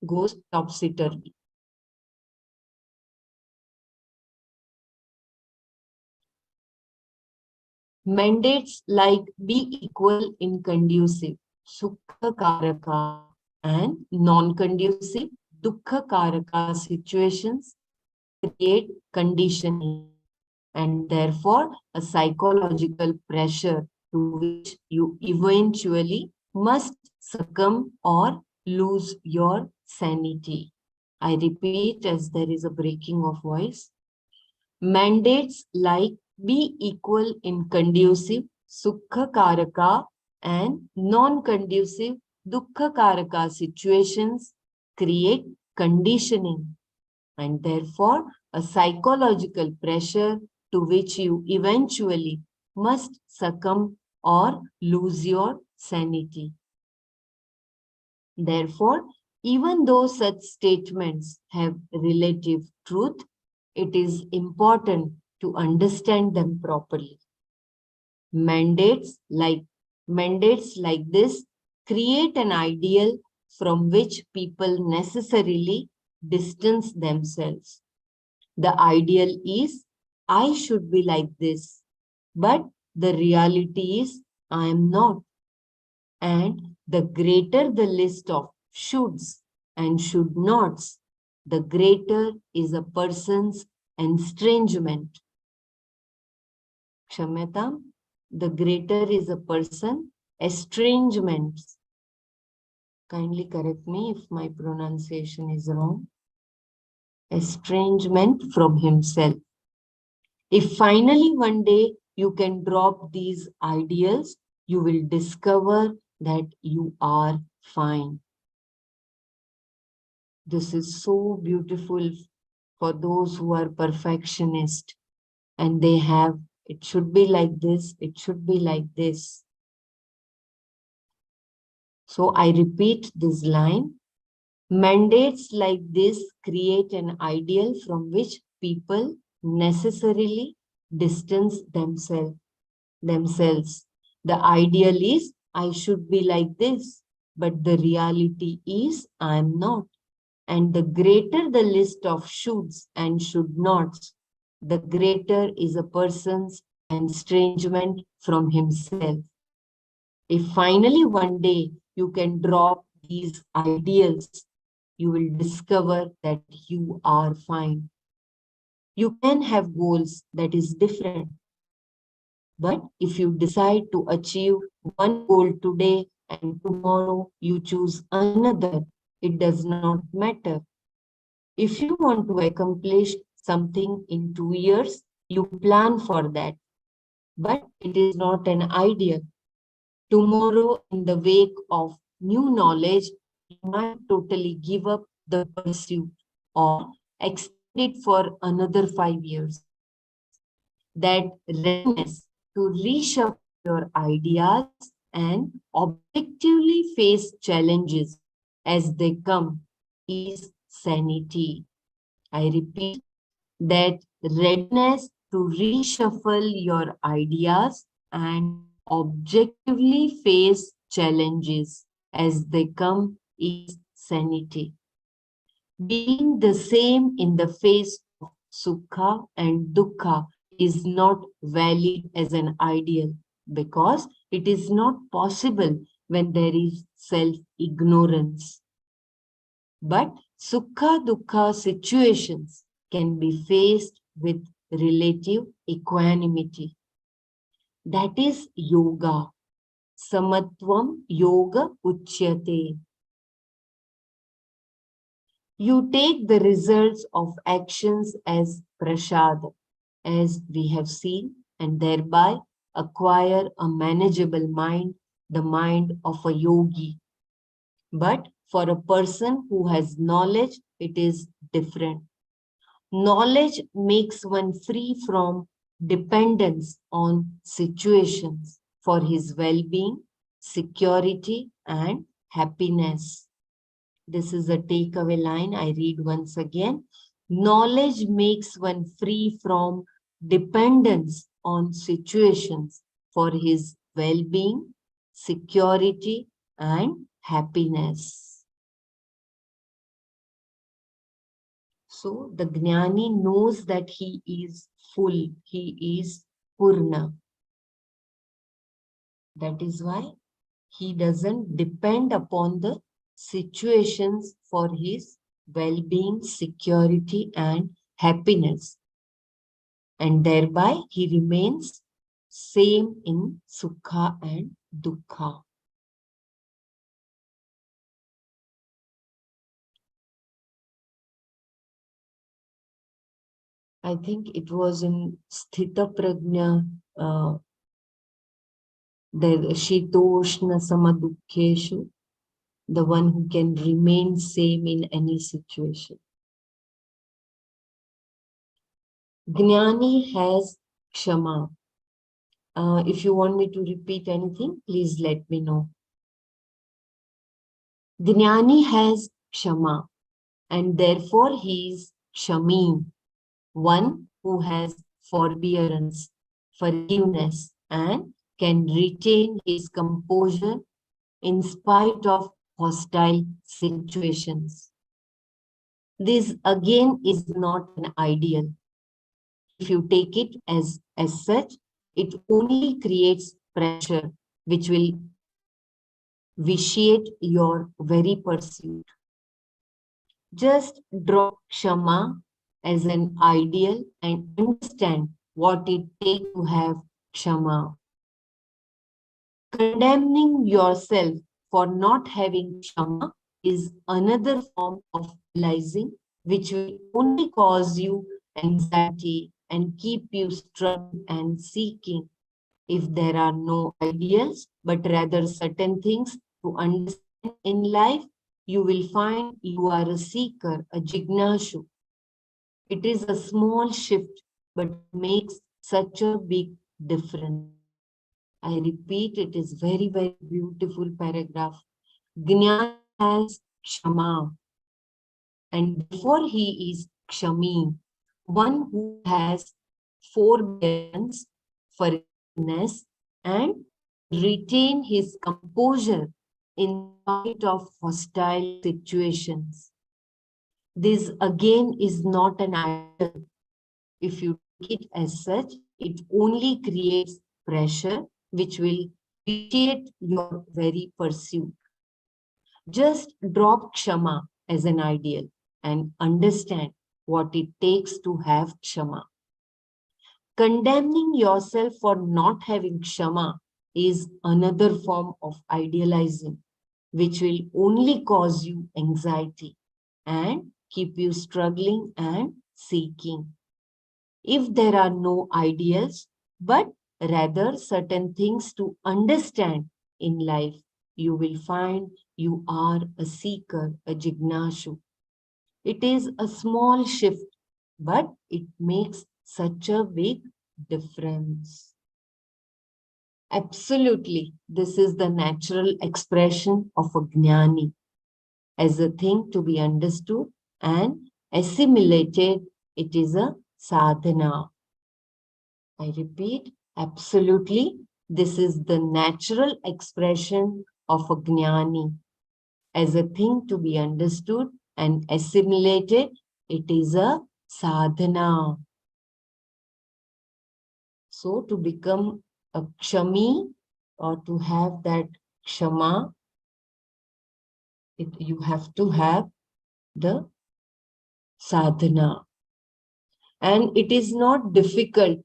[SPEAKER 3] goes topsy-turvy. Mandates like be equal in conducive, sukha karaka, and non-conducive, dukkha karaka situations create conditioning and therefore a psychological pressure to which you eventually must succumb or lose your sanity. I repeat as there is a breaking of voice. Mandates like be equal in conducive sukha karaka and non-conducive dukkha karaka situations create conditioning and therefore a psychological pressure to which you eventually must succumb or lose your sanity. Therefore, even though such statements have relative truth, it is important to understand them properly. Mandates like Mandates like this create an ideal from which people necessarily distance themselves. The ideal is I should be like this, but the reality is I am not. And the greater the list of shoulds and should nots, the greater is a person's estrangement. Kshamyatam, the greater is a person estrangement. Kindly correct me if my pronunciation is wrong. Estrangement from himself. If finally one day you can drop these ideals, you will discover that you are fine. This is so beautiful for those who are perfectionist and they have, it should be like this, it should be like this. So I repeat this line. Mandates like this create an ideal from which people necessarily distance themselves. The ideal is I should be like this, but the reality is I am not. And the greater the list of shoulds and should nots, the greater is a person's estrangement from himself. If finally one day you can drop these ideals, you will discover that you are fine. You can have goals that is different. But if you decide to achieve one goal today and tomorrow you choose another, it does not matter. If you want to accomplish something in 2 years, you plan for that. But it is not an ideal. Tomorrow, in the wake of new knowledge, you might totally give up the pursuit or extend it for another 5 years. That readiness to reshuffle your ideas and objectively face challenges as they come is sanity. I repeat, that readiness to reshuffle your ideas and objectively face challenges as they come is sanity. Being the same in the face of sukha and dukkha is not valid as an ideal because it is not possible when there is self-ignorance. But sukha dukkha situations can be faced with relative equanimity. That is yoga. Samatvam yoga uchyate. You take the results of actions as prasad, as we have seen, and thereby acquire a manageable mind, the mind of a yogi. But for a person who has knowledge, it is different. Knowledge makes one free from dependence on situations for his well-being, security, and happiness. This is a takeaway line I read once again. Knowledge makes one free from dependence on situations for his well-being, security, and happiness. So the Jnani knows that he is full, he is Purna. That is why he doesn't depend upon the situations for his well-being, security, and happiness. And thereby he remains same in Sukha and Dukkha. I think it was in Sthita Prajna, the Shitoshna Samadukkeshu, the one who can remain same in any situation. Jnani has kshama. If you want me to repeat anything, please let me know. Jnani has kshama, and therefore he is kshami, one who has forbearance, forgiveness, and can retain his composure in spite of hostile situations. This again is not an ideal. If you take it as such, it only creates pressure, which will vitiate your very pursuit. Just drop Kshama as an ideal and understand what it takes to have Kshama. Condemning yourself for not having Kshama is another form of realizing which will only cause you anxiety and keep you struggling and seeking. If there are no ideals, but rather certain things to understand in life, you will find you are a seeker, a jignashu. It is a small shift, but it makes such a big difference. I repeat, it is very, very beautiful paragraph. Jnani has kshama, and therefore he is kshami, one who has forbearance, forgiveness, and can retain his composure in spite of hostile situations. This again is not an ideal. If you take it as such, it only creates pressure which will vitiate your very pursuit. Just drop Kshama as an ideal and understand what it takes to have Kshama. Condemning yourself for not having Kshama is another form of idealizing, which will only cause you anxiety and keep you struggling and seeking. If there are no ideals, but rather certain things to understand in life, you will find you are a seeker, a jignashu. It is a small shift, but it makes such a big difference. Absolutely, this is the natural expression of a jnani as a thing to be understood and assimilated. It is a sadhana. I repeat, absolutely, this is the natural expression of a jnani. As a thing to be understood and assimilated, it is a sadhana. So to become a kshami or to have that kshama, you have to have the sadhana. And it is not difficult.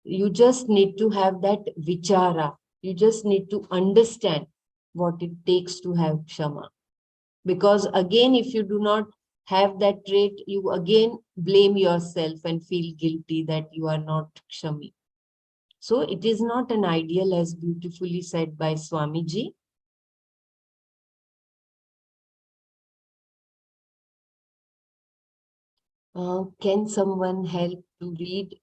[SPEAKER 3] You just need to have that vichara. You just need to understand what it takes to have kshama. Because again, if you do not have that trait, you again blame yourself and feel guilty that you are not kshami. So it is not an ideal, as beautifully said by Swamiji. Can someone help to read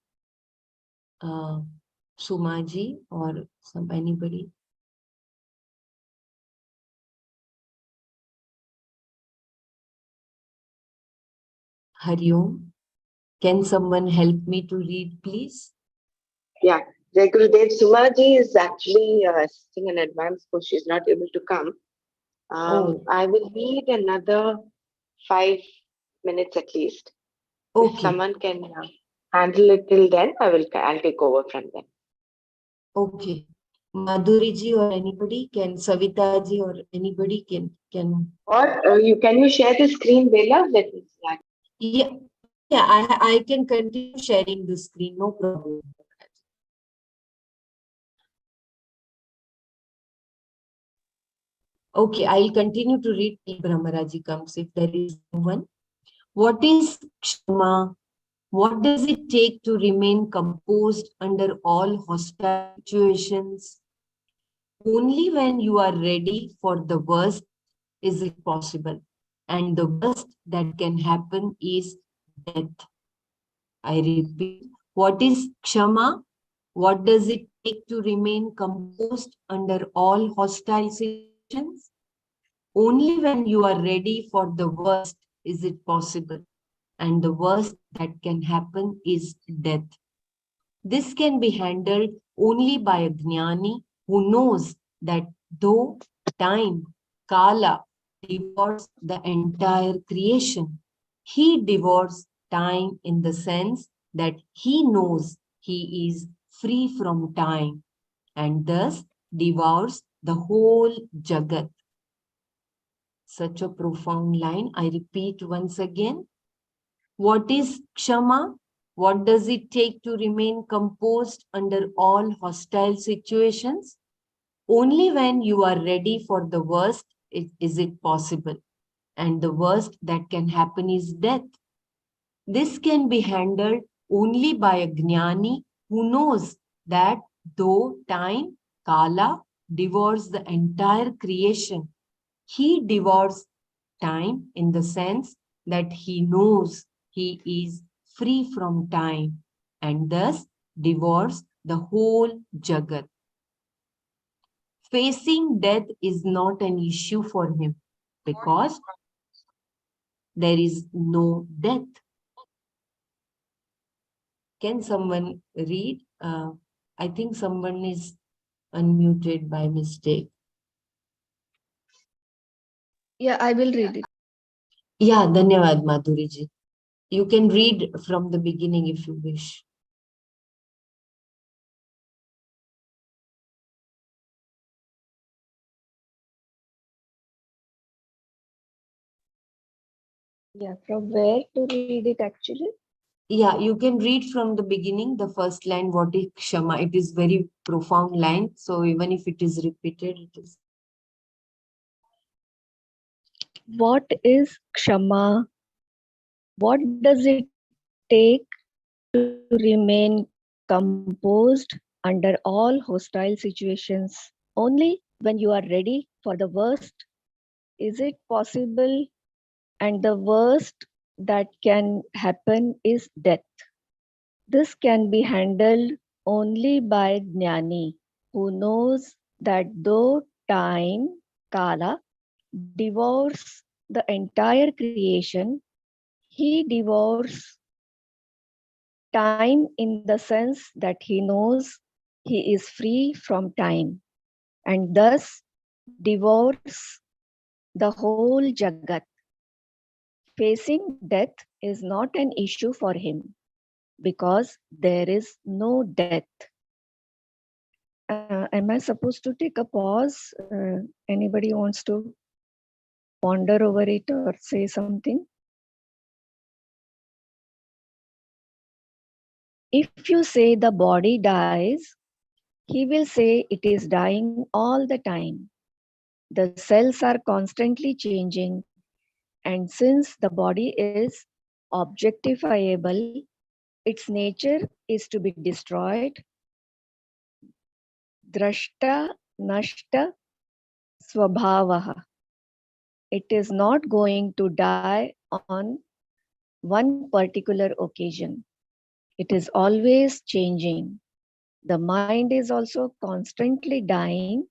[SPEAKER 3] Sumaji or anybody? Hari Om. Can someone help me to read, please?
[SPEAKER 1] Yeah, Jai Gurudev. Sumaji is actually sitting in advance, so she's not able to come.
[SPEAKER 3] Oh,
[SPEAKER 1] I will need another 5 minutes at least. If
[SPEAKER 3] okay.
[SPEAKER 1] someone can handle it till then, I'll take over from them.
[SPEAKER 3] Okay. Madhuri ji or anybody can, Savita ji or anybody can.
[SPEAKER 1] Or you share the screen, Bella? Let me see.
[SPEAKER 3] Yeah, yeah, I can continue sharing the screen, no problem. Okay, I'll continue to read till Brahmaraji comes if there is someone. What is Kshama? What does it take to remain composed under all hostile situations? Only when you are ready for the worst is it possible. And the worst that can happen is death. I repeat, what is kshama? What does it take to remain composed under all hostile situations? Only when you are ready for the worst is it possible. And the worst that can happen is death. This can be handled only by a jnani who knows that though time, kala, devours the entire creation, he devours time in the sense that he knows he is free from time and thus devours the whole jagat. Such a profound line. I repeat once again. What is kshama? What does it take to remain composed under all hostile situations? Only when you are ready for the worst is it possible. And the worst that can happen is death. This can be handled only by a jnani who knows that though time, kala, devours the entire creation, he devours time in the sense that he knows he is free from time and thus devours the whole jagat. Facing death is not an issue for him because there is no death. Can someone read? I think someone is unmuted by mistake.
[SPEAKER 2] Yeah, I will read it.
[SPEAKER 3] Yeah, Dhanyavad Madhuriji. You can read from the beginning if you wish.
[SPEAKER 2] Yeah, from where to read it actually?
[SPEAKER 3] Yeah, you can read from the beginning, the first line, what is Kshama. It is very profound line. So even if it is repeated, it is.
[SPEAKER 2] What is Kshama? What does it take to remain composed under all hostile situations? Only when you are ready for the worst is it possible, and the worst that can happen is death. This can be handled only by Jnani, who knows that though time, Kala, devours the entire creation, he devours time in the sense that he knows he is free from time and thus devours the whole Jagat. Facing death is not an issue for him because there is no death. Am I supposed to take a pause? Anybody wants to ponder over it or say something? If you say the body dies, he will say it is dying all the time. The cells are constantly changing, and since the body is objectifiable, its nature is to be destroyed. Drashta nashta swabhavaha. It is not going to die on one particular occasion. It is always changing. The mind is also constantly dying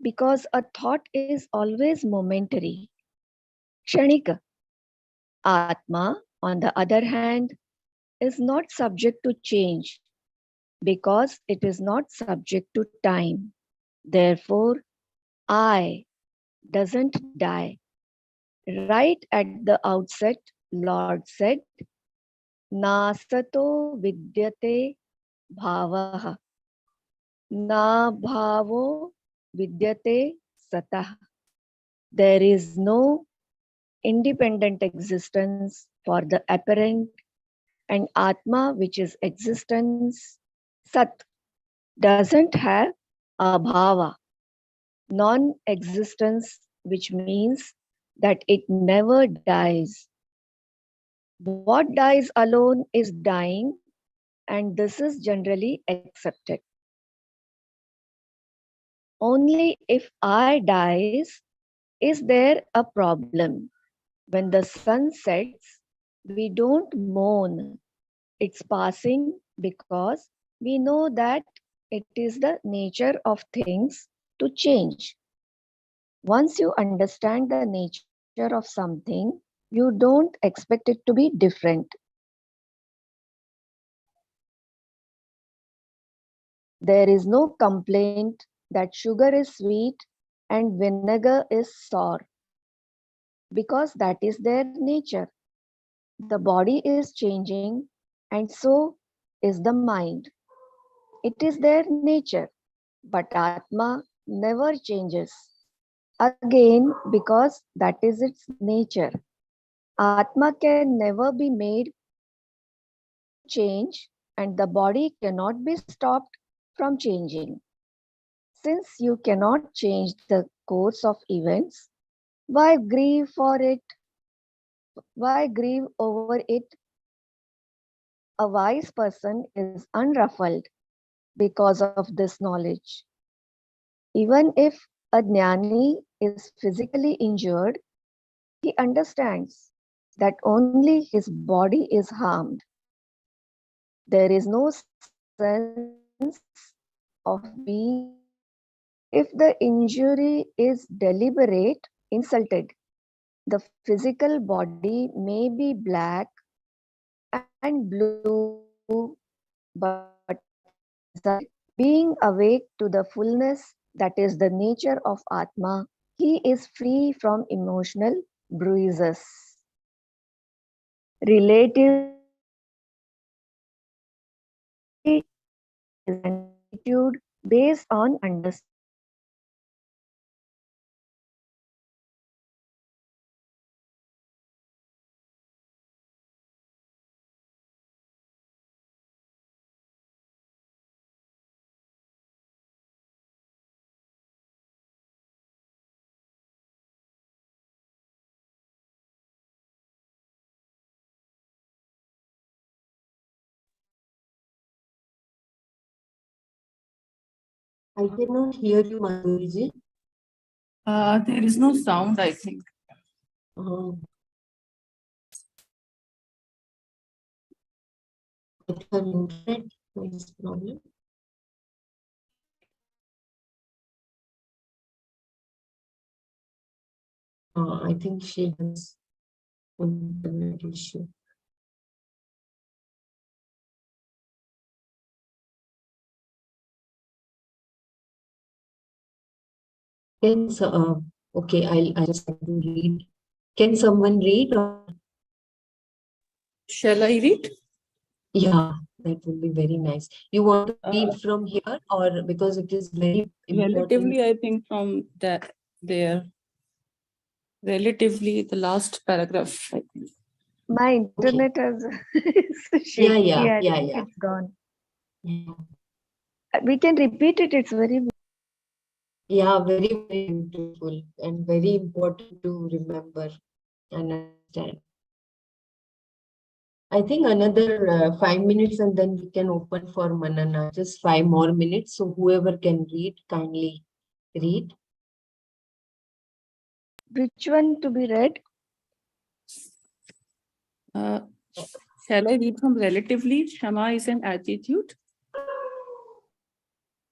[SPEAKER 2] because a thought is always momentary. Kshanika. Atma, on the other hand, is not subject to change because it is not subject to time. Therefore, I doesn't die. Right at the outset, Lord said, Nasato vidyate bhavaha, na bhavo vidyate satah. There is no independent existence for the apparent, and Atma, which is existence, Sat, doesn't have abhava, non existence, which means that it never dies. What dies alone is dying, and this is generally accepted. Only if I dies is there a problem. When the sun sets, we don't mourn. It's passing because we know that it is the nature of things to change. Once you understand the nature of something, you don't expect it to be different. There is no complaint that sugar is sweet and vinegar is sour because that is their nature. The body is changing and so is the mind. It is their nature, but Atma never changes. Again, because that is its nature. Atma can never be made to change, and the body cannot be stopped from changing. Since you cannot change the course of events, why grieve for it? Why grieve over it? A wise person is unruffled because of this knowledge. Even if a jnani is physically injured, he understands that only his body is harmed. There is no sense of being injured. If the injury is deliberate, insulted, the physical body may be black and blue, but inside, being awake to the fullness that is the nature of Atma, he is free from emotional bruises. Relatively, Shama is an attitude based on understanding.
[SPEAKER 3] I cannot hear you, Madhuriji.
[SPEAKER 4] There is no sound, I think.
[SPEAKER 3] Uh, I think her internet is problem. I think she has an internet issue. Can okay, I just have to read. Can someone read? Or,
[SPEAKER 4] Shall I read?
[SPEAKER 3] yeah, that would be very nice. You want to read from here, or because it is very important?
[SPEAKER 4] Relatively, I think from that there. Relatively, the last paragraph, I think.
[SPEAKER 2] My internet has
[SPEAKER 3] Yeah,
[SPEAKER 2] shaky.
[SPEAKER 3] yeah,
[SPEAKER 2] I
[SPEAKER 3] yeah,
[SPEAKER 2] think
[SPEAKER 3] yeah.
[SPEAKER 2] it's gone.
[SPEAKER 3] Yeah.
[SPEAKER 2] We can repeat it. It's very
[SPEAKER 3] Yeah, very, very beautiful and very important to remember and understand. I think another 5 minutes and then we can open for Manana. Just 5 more minutes. So whoever can read, kindly read.
[SPEAKER 2] which one to be read?
[SPEAKER 4] Shall I read from relatively? Shama is an attitude.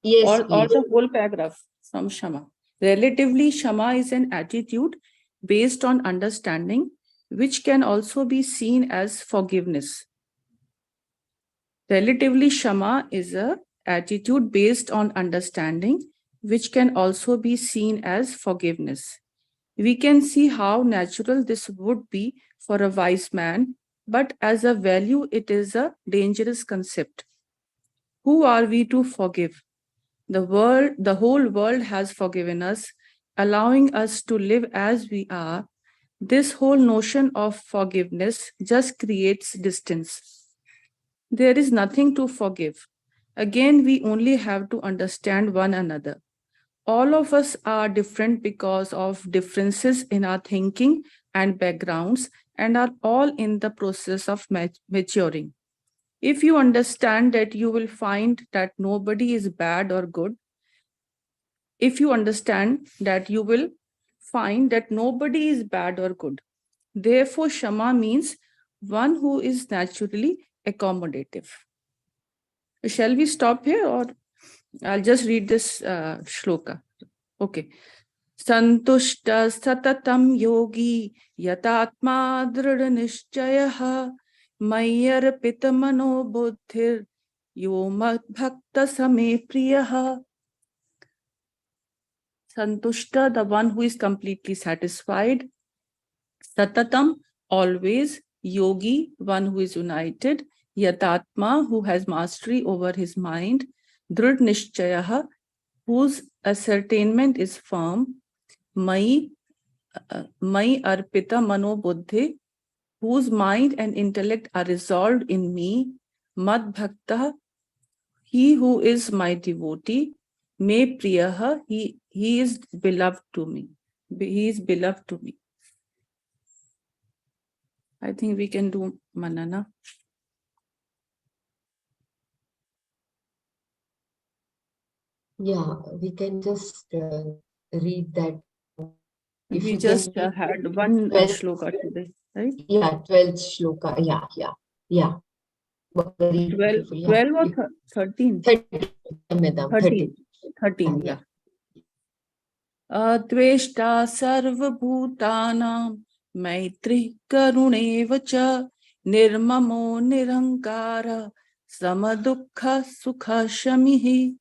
[SPEAKER 3] Yes,
[SPEAKER 4] Or
[SPEAKER 3] please.
[SPEAKER 4] the whole paragraph from Shama. Relatively, Shama is an attitude based on understanding, which can also be seen as forgiveness. Relatively, Shama is a attitude based on understanding, which can also be seen as forgiveness. We can see how natural this would be for a wise man, but as a value, it is a dangerous concept. Who are we to forgive? The whole world has forgiven us, allowing us to live as we are. This whole notion of forgiveness just creates distance. There is nothing to forgive. Again, we only have to understand one another. All of us are different because of differences in our thinking and backgrounds, and are all in the process of maturing. If you understand that, you will find that nobody is bad or good. If you understand that, you will find that nobody is bad or good. Therefore, Shama means one who is naturally accommodative. Shall we stop here, or I'll just read this shloka? Okay. Santushta satatam yogi yatatma dhrida nishchayaha mayyarpita mano buddhir yo bhakta same priyaha. Santushta, the one who is completely satisfied. Satatam, always. Yogi, one who is united. Yatatma, who has mastery over his mind. Dhrud nishchayaha, whose ascertainment is firm. Mai arpita mano buddhi, whose mind and intellect are resolved in me. Mad bhakta, he who is my devotee. Me priyaha, he is beloved to me. He is beloved to me. I think we can do Manana.
[SPEAKER 3] Yeah, we can just read that. If
[SPEAKER 4] We
[SPEAKER 3] you
[SPEAKER 4] just
[SPEAKER 3] can
[SPEAKER 4] had one
[SPEAKER 3] 12,
[SPEAKER 4] shloka today, right?
[SPEAKER 3] yeah, 12th shloka. Yeah. Very
[SPEAKER 4] 12,
[SPEAKER 3] beautiful. Yeah.
[SPEAKER 4] 12 or 13?
[SPEAKER 3] 13, madam. 13.
[SPEAKER 4] 13, yeah.
[SPEAKER 3] Yeah.
[SPEAKER 4] Adveshta sarvabhutanam maitri karuneva cha nirmamo nirankara samadukha sukha shamihi.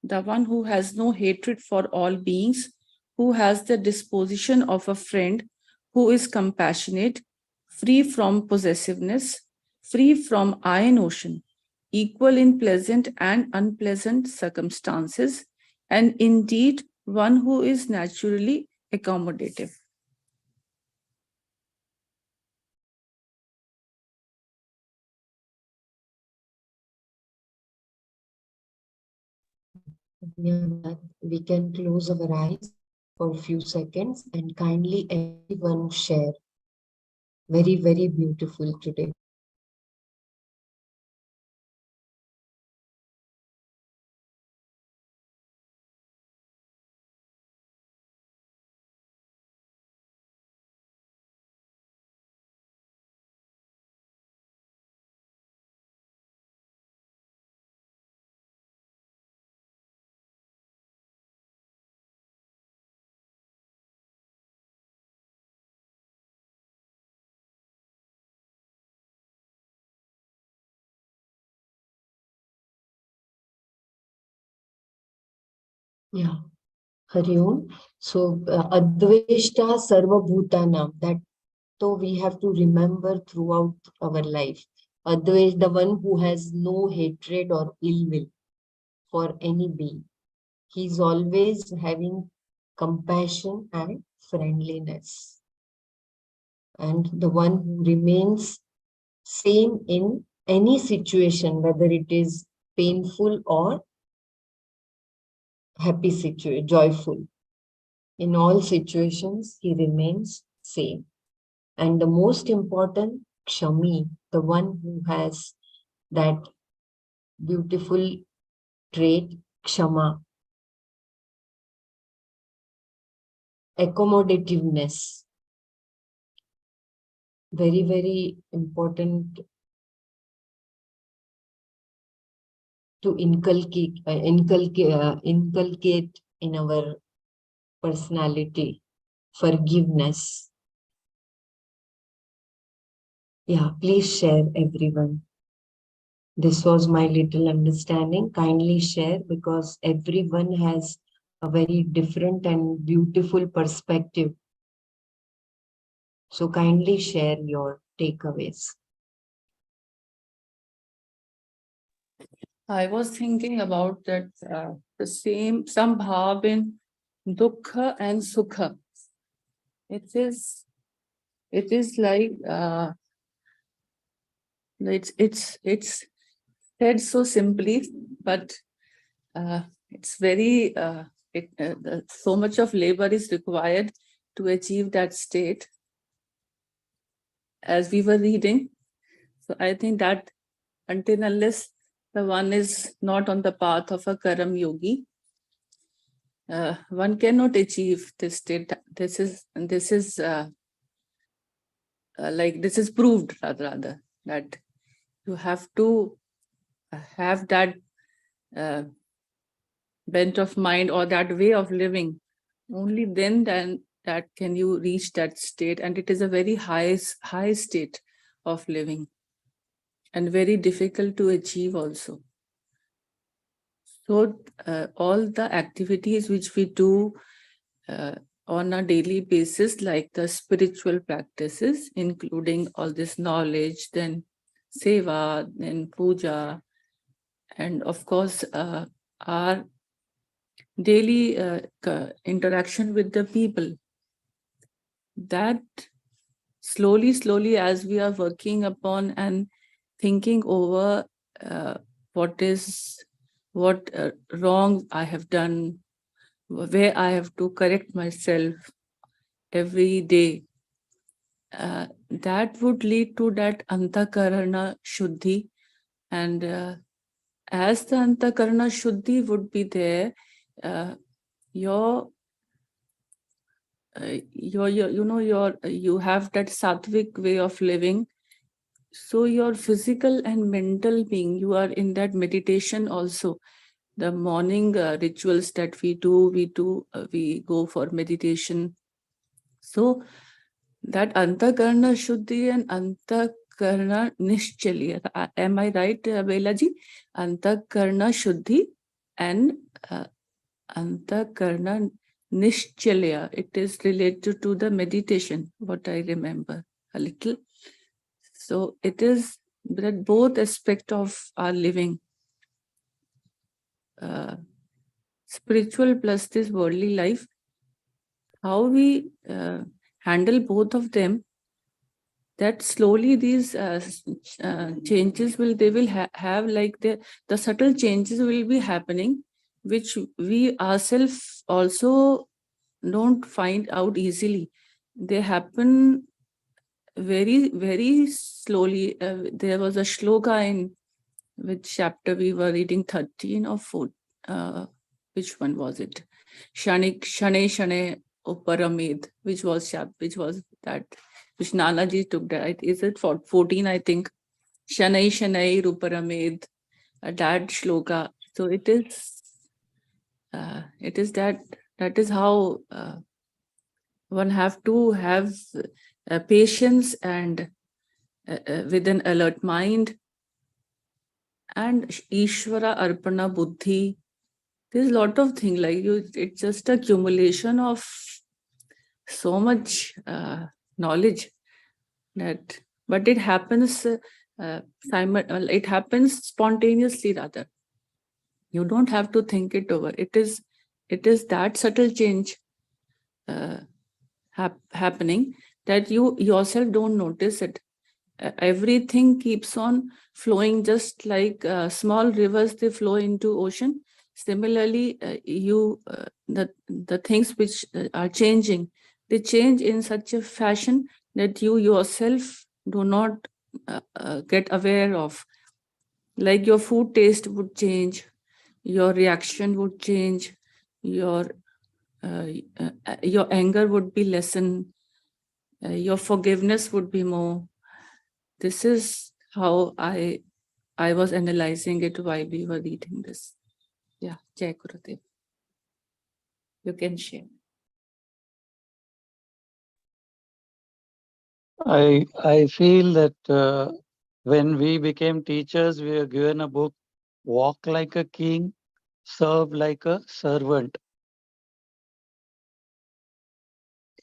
[SPEAKER 4] The one who has no hatred for all beings, who has the disposition of a friend, who is compassionate, free from possessiveness, free from I notion, equal in pleasant and unpleasant circumstances, and indeed one who is naturally accommodative.
[SPEAKER 3] We can close our eyes for a few seconds and kindly everyone share. Very, very beautiful today. Yeah. Hari Om. So, Adveshta Sarva Bhutanam, that so we have to remember throughout our life. Advesh, the one who has no hatred or ill will for any being. He's always having compassion and friendliness. And the one who remains same in any situation, whether it is painful or happy situation, joyful. In all situations, he remains same. And the most important, Kshami, the one who has that beautiful trait, Kshama, accommodativeness, very, very important to inculcate in our personality, forgiveness. Yeah, please share, everyone. This was my little understanding. Kindly share, because everyone has a very different and beautiful perspective. So kindly share your takeaways.
[SPEAKER 4] I was thinking about that the same sambhav in dukkha and sukha. It is like it's said so simply, but it's very so much of labor is required to achieve that state, as we were reading. So I think that until unless the one is not on the path of a karam yogi, one cannot achieve this state. This is like this is proved rather that you have to have that uh, bent of mind or that way of living. Only then that can you reach that state, and it is a very high state of living and very difficult to achieve also. So all the activities which we do uh, on a daily basis, like the spiritual practices, including all this knowledge, then seva, then puja, and of course our daily interaction with the people, that slowly as we are working upon and thinking over uh, what wrong I have done, where I have to correct myself every day, that would lead to that antakarana shuddhi. And as the antakarana shuddhi would be there, uh, your you have that sattvic way of living. So your physical and mental being, you are in that meditation also. The morning rituals that we do, we go for meditation. So that antakarna shuddhi and antakarna nishchalya. Am I right, Belaji? Antakarna shuddhi and antakarna nishchalya. It is related to the meditation, what I remember a little. So it is that both aspect of our living, spiritual plus this worldly life, how we handle both of them, that slowly these changes will have like the subtle changes will be happening, which we ourselves also don't find out easily. They happen very slowly. There was a shloka in which chapter we were reading, 13 or 4. Which one was it? Shane Uparamed, which was that, which Nanaji took that. Is it for 14, I think? Shane Ruparamed, that shloka. So it is that is how one have to have patience and with an alert mind, and Ishvara Arpana Buddhi. There's a lot of things like you. It's just a accumulation of so much knowledge that, but it happens it happens spontaneously rather. You don't have to think it over. It is that subtle change happening that you yourself don't notice it. Everything keeps on flowing, just like small rivers, they flow into ocean. Similarly, the things which are changing, they change in such a fashion that you yourself do not get aware of. Like your food taste would change, your reaction would change, your anger would be lessen, your forgiveness would be more. This is how I was analyzing it while we were reading this. Yeah, Jai Gurudev. You can share.
[SPEAKER 5] I feel that when we became teachers, we were given a book, Walk Like a King, Serve Like a Servant.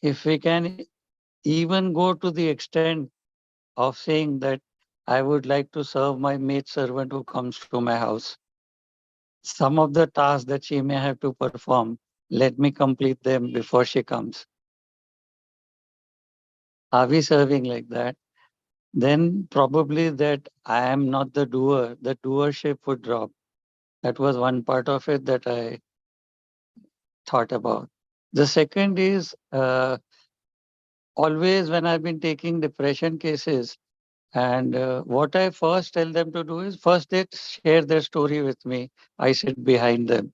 [SPEAKER 5] If we can even go to the extent of saying that I would like to serve my maid servant who comes to my house, some of the tasks that she may have to perform, let me complete them before she comes. Are we serving like that? Then probably that I am not the doer, the doership would drop. That was one part of it that I thought about. The second is always when I've been taking depression cases, and what I first tell them to do is first they share their story with me. I sit behind them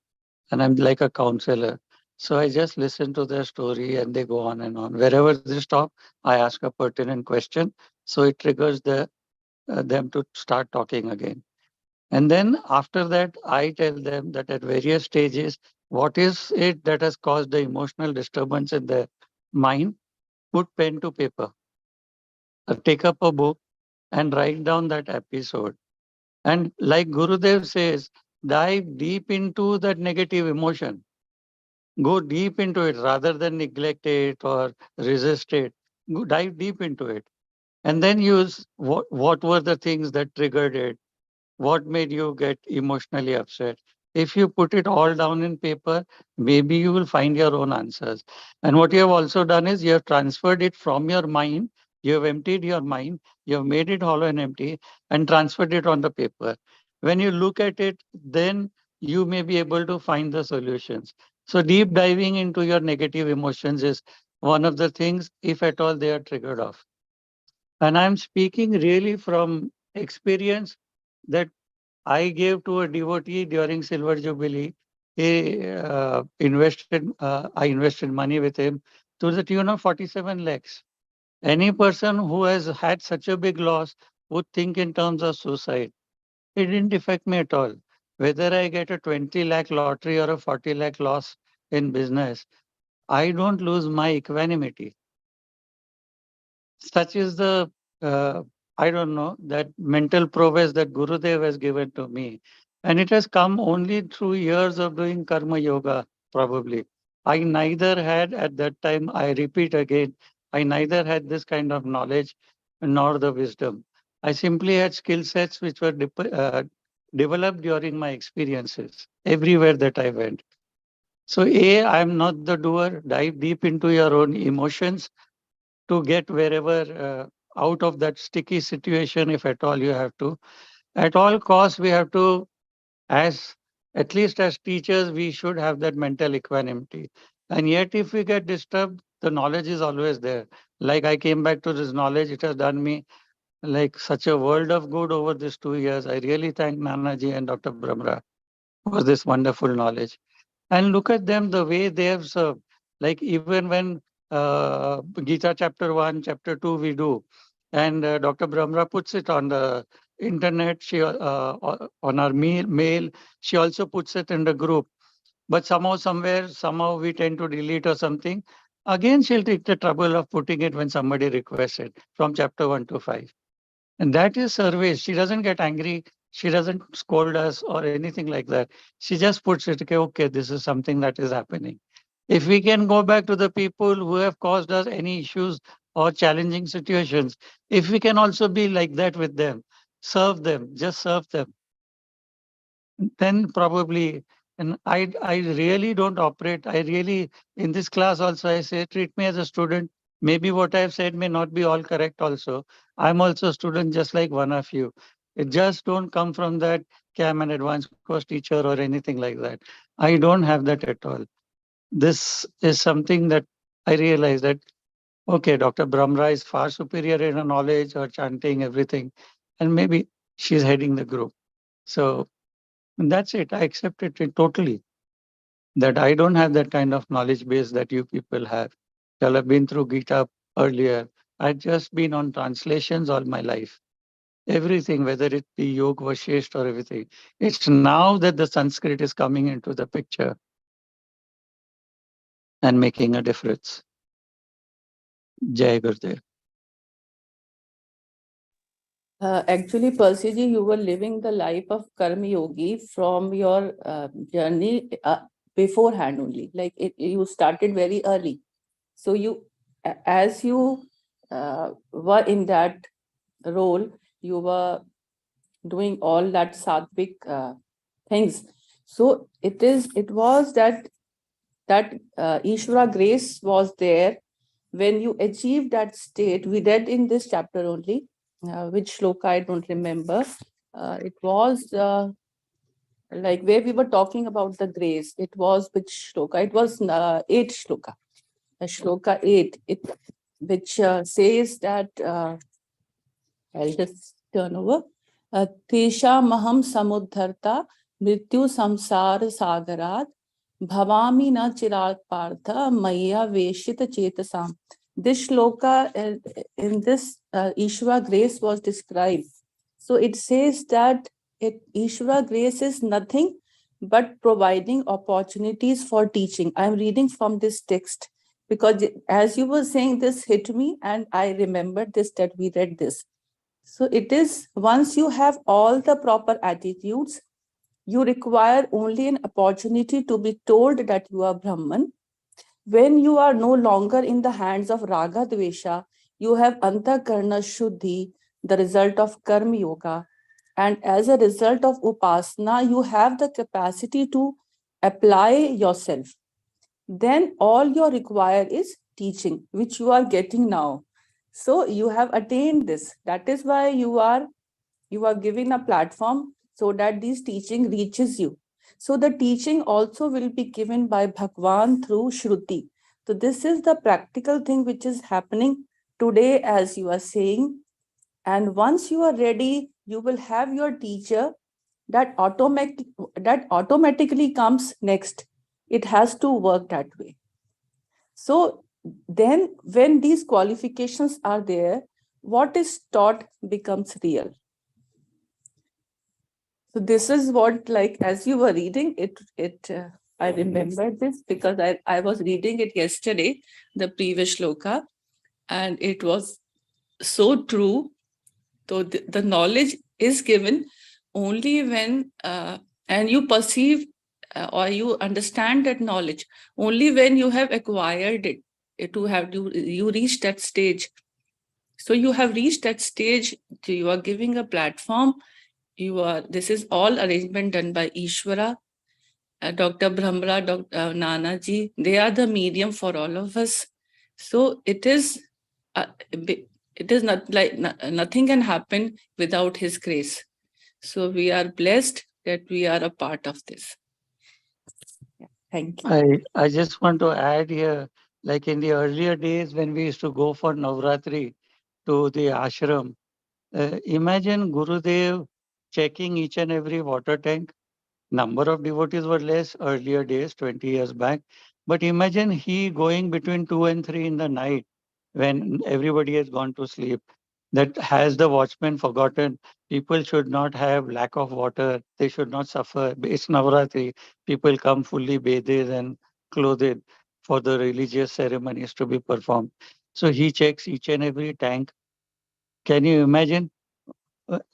[SPEAKER 5] and I'm like a counselor. So I just listen to their story and they go on and on. Wherever they stop, I ask a pertinent question. So it triggers them to start talking again. And then after that, I tell them that at various stages, what is it that has caused the emotional disturbance in their mind? Put pen to paper, or take up a book and write down that episode. And like Gurudev says, dive deep into that negative emotion. Go deep into it rather than neglect it or resist it. Go dive deep into it. And then use what were the things that triggered it, what made you get emotionally upset. If you put it all down in paper, maybe you will find your own answers. And what you have also done is you have transferred it from your mind, you have emptied your mind, you have made it hollow and empty, and transferred it on the paper. When you look at it, then you may be able to find the solutions. So deep diving into your negative emotions is one of the things, if at all they are triggered off. And I'm speaking really from experience that I gave to a devotee during Silver Jubilee. I invested money with him to the tune of 47 lakhs. Any person who has had such a big loss would think in terms of suicide. It didn't affect me at all. Whether I get a 20 lakh lottery or a 40 lakh loss in business, I don't lose my equanimity. Such is the, I don't know, that mental prowess that Gurudev has given to me. And it has come only through years of doing karma yoga, probably. I neither had at that time, I repeat again, I neither had this kind of knowledge nor the wisdom. I simply had skill sets which were developed during my experiences everywhere that I went. So, A, I am not the doer. Dive deep into your own emotions to get wherever out of that sticky situation, if at all you have to. At all costs, we have to, as at least as teachers, we should have that mental equanimity. And yet, if we get disturbed, the knowledge is always there. Like I came back to this knowledge, it has done me like such a world of good over these 2 years. I really thank Nanaji and Dr. Brahmra for this wonderful knowledge. And look at them, the way they have served. Like even when Gita chapter 1, chapter 2 we do, and Dr. Brahmra puts it on the internet, on our mail, she also puts it in the group. But somehow, somewhere, somehow we tend to delete or something. Again, she'll take the trouble of putting it when somebody requests it from chapter 1 to 5. And that is service. She doesn't get angry. She doesn't scold us or anything like that. She just puts it, okay, okay, this is something that is happening. If we can go back to the people who have caused us any issues or challenging situations, if we can also be like that with them, just serve them, then probably, and I really don't operate. I really, in this class also, I say, treat me as a student. Maybe what I've said may not be all correct also. I'm also a student just like one of you. It just don't come from that, okay, I'm an advanced course teacher or anything like that. I don't have that at all. This is something that I realize that, okay, Dr. Brahmra is far superior in her knowledge or chanting everything. And maybe she's heading the group. So and that's it. I accept it totally. That I don't have that kind of knowledge base that you people have. Y'all have been through Gita earlier. I've just been on translations all my life. Everything, whether it be Yoga, Vashisht or everything. It's now that the Sanskrit is coming into the picture and making a difference. Jai Gurudev.
[SPEAKER 4] Actually, Percy ji, you were living the life of Karma Yogi from your journey beforehand only. Like you started very early. So as you were in that role, you were doing all that sattvic things. So it was that Ishvara grace was there when you achieved that state. We read in this chapter only, which shloka I don't remember. It was like where we were talking about the grace. It was which shloka? It was 8th shloka. Shloka 8, which says that, I'll just turn over. Tesha maham samudharta mrityu samsara sagarat Bhavami na chirat partha maya veshit chetasam. This shloka in this Ishvara grace was described. So it says that Ishvara grace is nothing but providing opportunities for teaching. I'm reading from this text because as you were saying, this hit me and I remembered this, that we read this. So it is, once you have all the proper attitudes, you require only an opportunity to be told that you are Brahman. When you are no longer in the hands of Raga Dvesha, you have Antakarna Shuddhi, the result of Karma Yoga. And as a result of Upasana, you have the capacity to apply yourself. Then all you require is teaching, which you are getting now. So you have attained this. That is why you are given a platform so that this teaching reaches you. So the teaching also will be given by Bhagwan through Shruti. So this is the practical thing which is happening today, as you are saying. And once you are ready, you will have your teacher that automatically comes next. It has to work that way. So then when these qualifications are there, what is taught becomes real. So this is what, like, as you were reading it, I remembered this because I was reading it yesterday, the previous shloka, and it was so true. So the knowledge is given only when, and you perceive or you understand that knowledge only when you have acquired it, to have you reach that stage. So you have reached that stage, you are giving a platform. This is all arrangement done by Ishvara, Dr. Brahmra, Dr. Nana ji. They are the medium for all of us. So it is not like nothing can happen without his grace. So we are blessed that we are a part of this. Yeah, thank you.
[SPEAKER 5] I just want to add here, like in the earlier days when we used to go for Navratri to the ashram, imagine Gurudev checking each and every water tank. Number of devotees were less earlier days, 20 years back. But imagine he going between 2 and 3 in the night when everybody has gone to sleep. That has the watchman forgotten? People should not have lack of water. They should not suffer. It's Navaratri. People come fully bathed and clothed for the religious ceremonies to be performed. So he checks each and every tank. Can you imagine?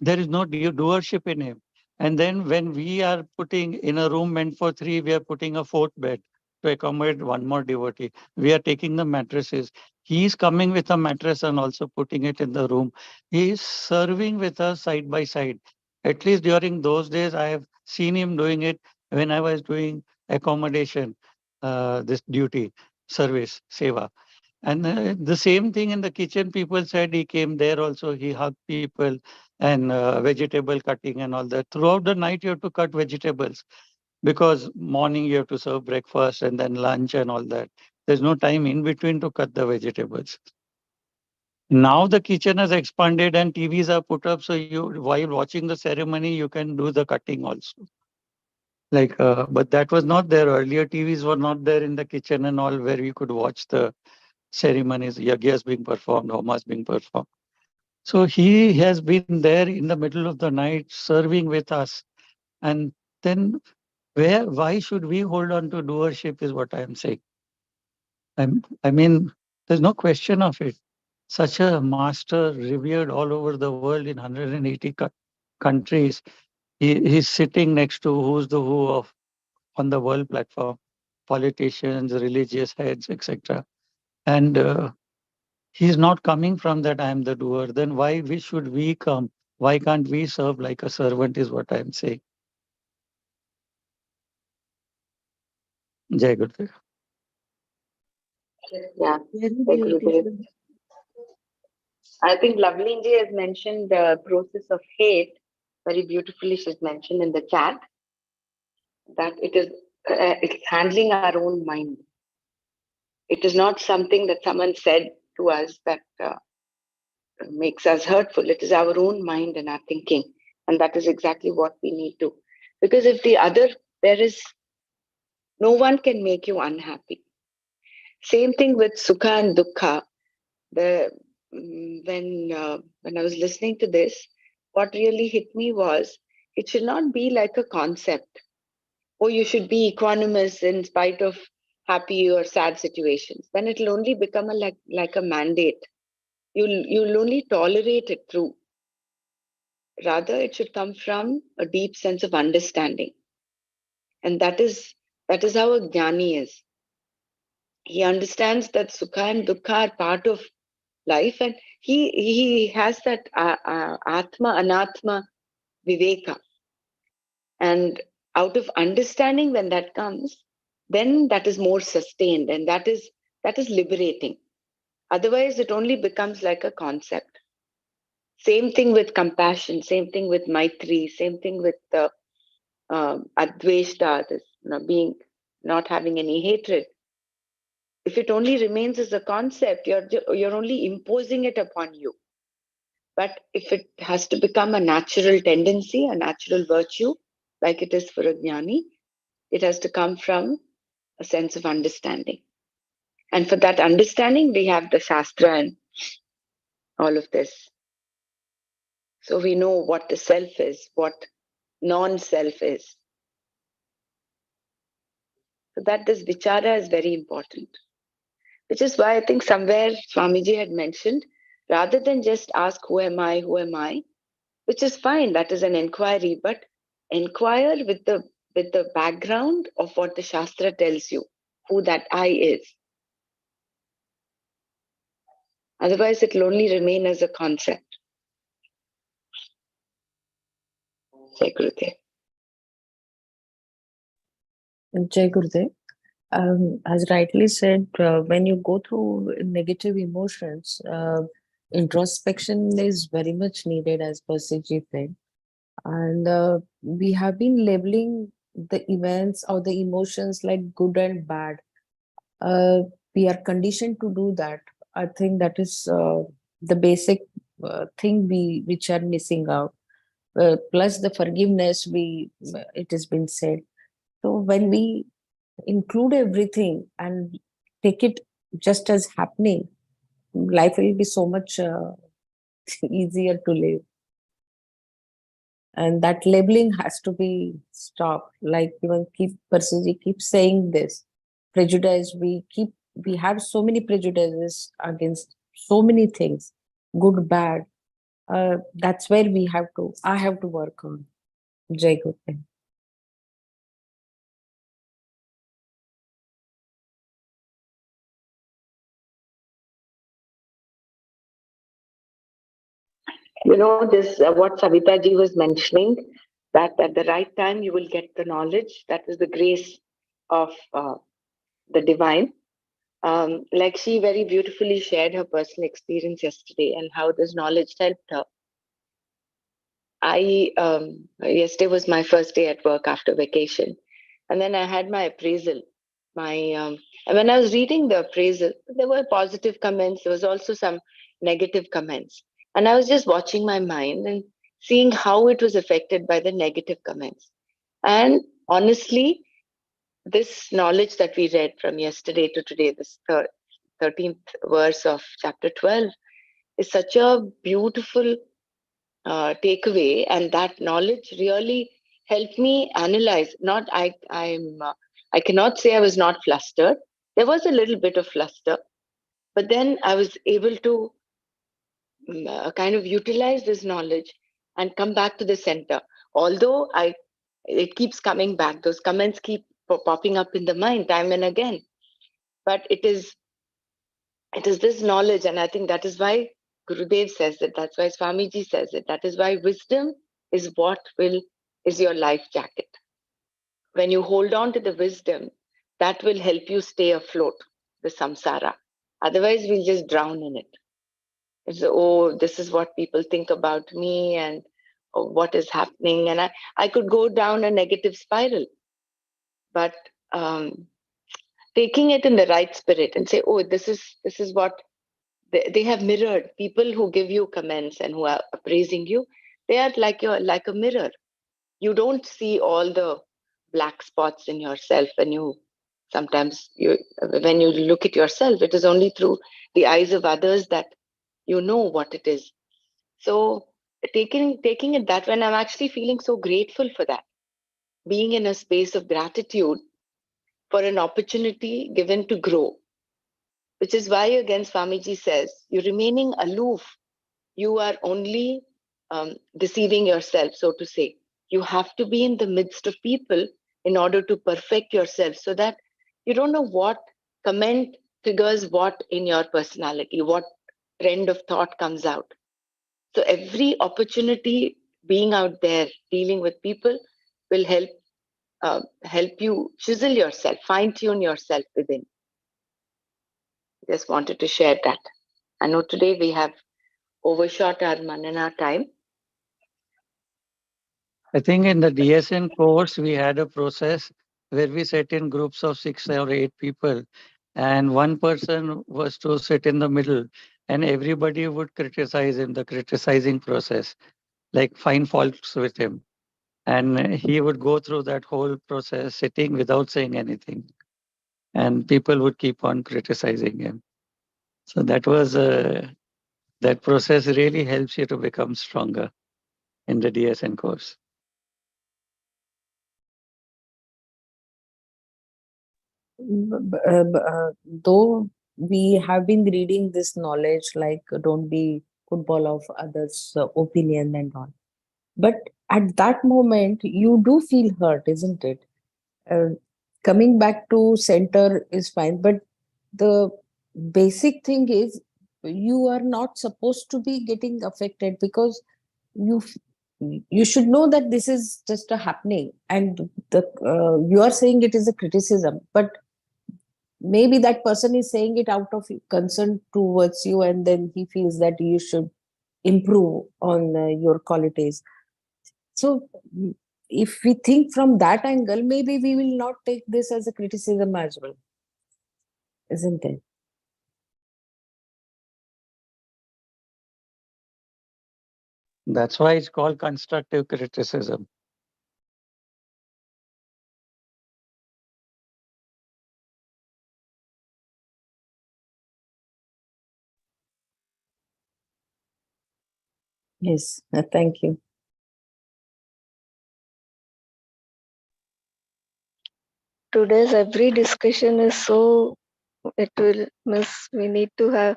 [SPEAKER 5] There is no doership in him. And then when we are putting in a room meant for 3, we are putting a 4th bed to accommodate one more devotee. We are taking the mattresses. He is coming with a mattress and also putting it in the room. He is serving with us side by side. At least during those days, I have seen him doing it when I was doing accommodation, this duty, service, seva. And the same thing in the kitchen, people said he came there also, he hugged people and vegetable cutting and all that. Throughout the night, you have to cut vegetables because morning you have to serve breakfast and then lunch and all that. There's no time in between to cut the vegetables. Now the kitchen has expanded and TVs are put up, so you while watching the ceremony, you can do the cutting also. Like, but that was not there earlier. TVs were not there in the kitchen and all, where you could watch the ceremonies, yagyas being performed, homas being performed. So he has been there in the middle of the night serving with us. And then why should we hold on to doership is what I am saying. I mean, there's no question of it. Such a master revered all over the world in 180 countries. He's sitting next to who's the who of on the world platform, politicians, religious heads, etc. And he's not coming from that I am the doer. Then why should we come? Why can't we serve like a servant is what I'm saying. Jai Gurudev.
[SPEAKER 1] Yeah,
[SPEAKER 4] Very
[SPEAKER 1] thank you, Gurudev.
[SPEAKER 4] beautiful.
[SPEAKER 1] I think Lovelinji has mentioned the process of hate very beautifully. She's mentioned in the chat that it's handling our own mind. It is not something that someone said to us that makes us hurtful. It is our own mind and our thinking, and that is exactly what we need to. Because if there is No one can make you unhappy. Same thing with sukha and dukkha. When I was listening to this, what really hit me was it should not be like a concept. Oh, you should be equanimous in spite of happy or sad situations. Then it'll only become like a mandate. You'll only tolerate it through. Rather, it should come from a deep sense of understanding. And that is how a jnani is. He understands that sukha and dukkha are part of life, and he has that atma anatma viveka. And out of understanding, when that comes, then that is more sustained, and that is liberating. Otherwise it only becomes like a concept. Same thing with compassion, same thing with maitri, same thing with the adveshta, this being, not having any hatred. If it only remains as a concept, you're only imposing it upon you. But if it has to become a natural tendency, a natural virtue, like it is for a jnani, it has to come from a sense of understanding. And for that understanding, we have the Shastra and all of this. So we know what the self is, what non-self is. So that this vichara is very important. Which is why I think somewhere Swamiji had mentioned, rather than just ask, who am I, which is fine, that is an inquiry, but inquire with the background of what the Shastra tells you, who that I is. Otherwise, it will only remain as a concept. Jai Gurudev.
[SPEAKER 6] Jai Gurudev. As rightly said, when you go through negative emotions, introspection is very much needed, as Percy said. And we have been labeling the events or the emotions like good and bad. We are conditioned to do that. I think that is the basic thing which are missing out. Plus the forgiveness, it has been said. So when we include everything and take it just as happening, life will be so much easier to live. And that labeling has to be stopped. Like even Persiji keeps saying this, prejudice, we have so many prejudices against so many things, good, bad. That's where I have to work on. Jai Gurudev.
[SPEAKER 1] This what Savita ji was mentioning, that at the right time you will get the knowledge. That is the grace of the divine. Like she very beautifully shared her personal experience yesterday and how this knowledge helped her. Yesterday was my first day at work after vacation, and then I had my appraisal. And when I was reading the appraisal, there were positive comments. There was also some negative comments, and I was just watching my mind and seeing how it was affected by the negative comments. And honestly, this knowledge that we read from yesterday to today, this 13th verse of chapter 12, is such a beautiful takeaway, and that knowledge really helped me analyze. Not I cannot say I was not flustered. There was a little bit of fluster, but then I was able to kind of utilize this knowledge and come back to the center. Although it keeps coming back. Those comments keep popping up in the mind time and again. But it is this knowledge, and I think that is why Gurudev says it. That's why Swamiji says it. That is why wisdom is is your life jacket. When you hold on to the wisdom, that will help you stay afloat, the samsara. Otherwise, we'll just drown in it. It's, oh, this is what people think about me, and oh, what is happening. And I could go down a negative spiral. But taking it in the right spirit and say, oh, this is what they have mirrored. People who give you comments and who are praising you, they are like a mirror. You don't see all the black spots in yourself when you Sometimes when you look at yourself, it is only through the eyes of others that you know what it is. So taking it that way, and I'm actually feeling so grateful for that. Being in a space of gratitude for an opportunity given to grow, which is why again Swamiji says, you're remaining aloof. You are only deceiving yourself, so to say. You have to be in the midst of people in order to perfect yourself, so that you don't know what comment triggers what in your personality, what trend of thought comes out. So every opportunity being out there dealing with people will help you chisel yourself, fine tune yourself within. Just wanted to share that. I know today we have overshot our Manana time.
[SPEAKER 5] I think in the DSN course, we had a process where we sat in groups of 6 or 8 people, and one person was to sit in the middle, and everybody would criticize him, the criticizing process, like find faults with him. And he would go through that whole process sitting without saying anything, and people would keep on criticizing him. So that process really helps you to become stronger in the DSN course.
[SPEAKER 6] Though we have been reading this knowledge, like don't be football of others' opinion and all, but at that moment you do feel hurt, isn't it? uh, Coming back to center is fine, but the basic thing is you are not supposed to be getting affected, because you f- you should know that this is just a happening, and the you are saying it is a criticism, but maybe that person is saying it out of concern towards you, and then he feels that you should improve on your qualities. So if we think from that angle, maybe we will not take this as a criticism as well, isn't it?
[SPEAKER 5] That's why it's called constructive criticism.
[SPEAKER 6] Yes, thank you.
[SPEAKER 2] Today's every discussion is so, it will miss, we need to have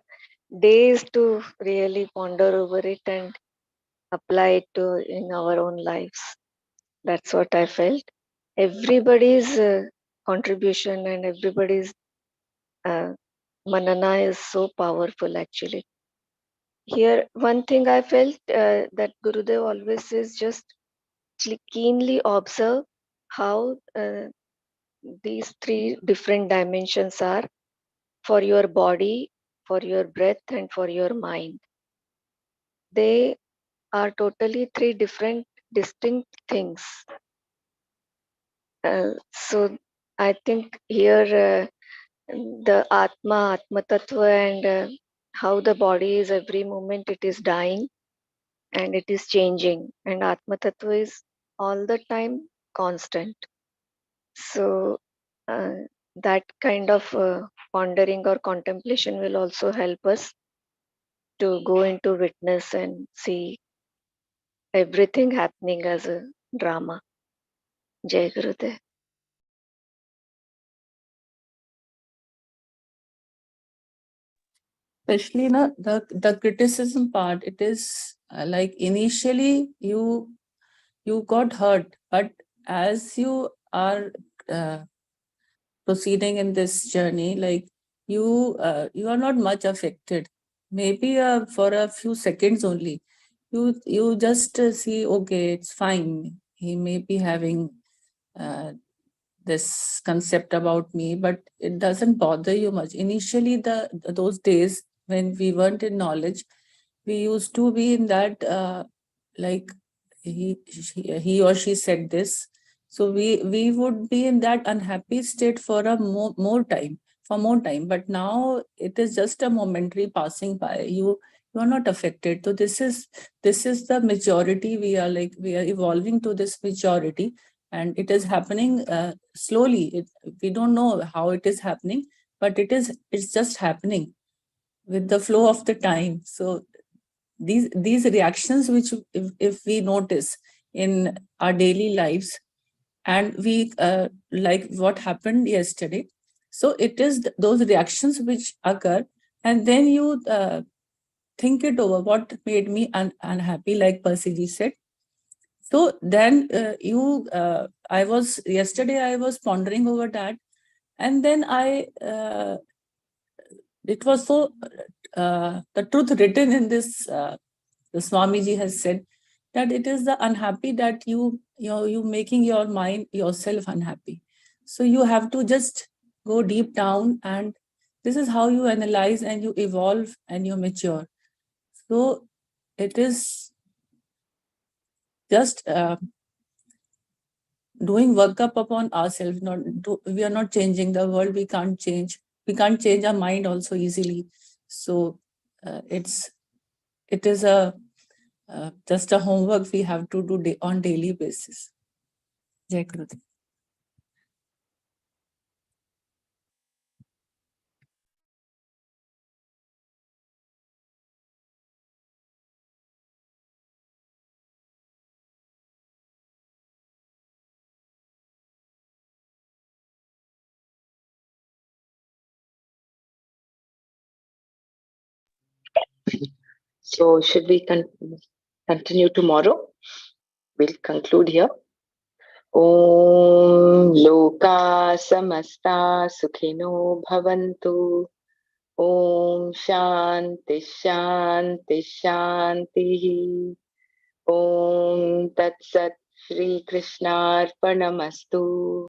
[SPEAKER 2] days to really ponder over it and apply it to in our own lives. That's what I felt. Everybody's contribution and everybody's uh, manana is so powerful actually. Here, one thing I felt that Gurudev always says, just keenly observe how these three different dimensions are for your body, for your breath, and for your mind. They are totally three different, distinct things. So I think here the Atma Tattva, and how the body is every moment it is dying and it is changing, and Atma Tattva is all the time constant. So that kind of pondering or contemplation will also help us to go into witness and see everything happening as a drama. Jai Gurudev.
[SPEAKER 4] Especially the criticism part, it is like initially you got hurt, but as you are uh, proceeding in this journey, like you are not much affected. Maybe for a few seconds only. You just see, okay, it's fine. He may be having uh, this concept about me, but it doesn't bother you much. Initially, those days when we weren't in knowledge, we used to be in that like he or she said this, so we would be in that unhappy state for a more time. But now it is just a momentary passing by. You are not affected. So this is the majority. We are evolving to this majority, and it is happening slowly. We don't know how it is happening, but it's just happening with the flow of the time. So these reactions, which if we notice in our daily lives, and we like what happened yesterday, so it is those reactions which occur, and then you think it over, what made me unhappy, like Percy said. So then I was yesterday, I was pondering over that, and then it was so the truth written in this. The Swamiji has said that it is the unhappy that you making your mind yourself unhappy. So you have to just go deep down, and this is how you analyze and you evolve and you mature. So it is just doing workup upon ourselves. We are not changing the world. We can't change. We can't change our mind also easily. So it is a just a homework we have to do on daily basis. Jai Gurudev.
[SPEAKER 1] So, should we continue tomorrow? We'll conclude here. Om Loka Samasta Sukhino Bhavantu. Om Shanti Shanti Shanti. Om Tat Sat Shri Krishna Arpanamastu.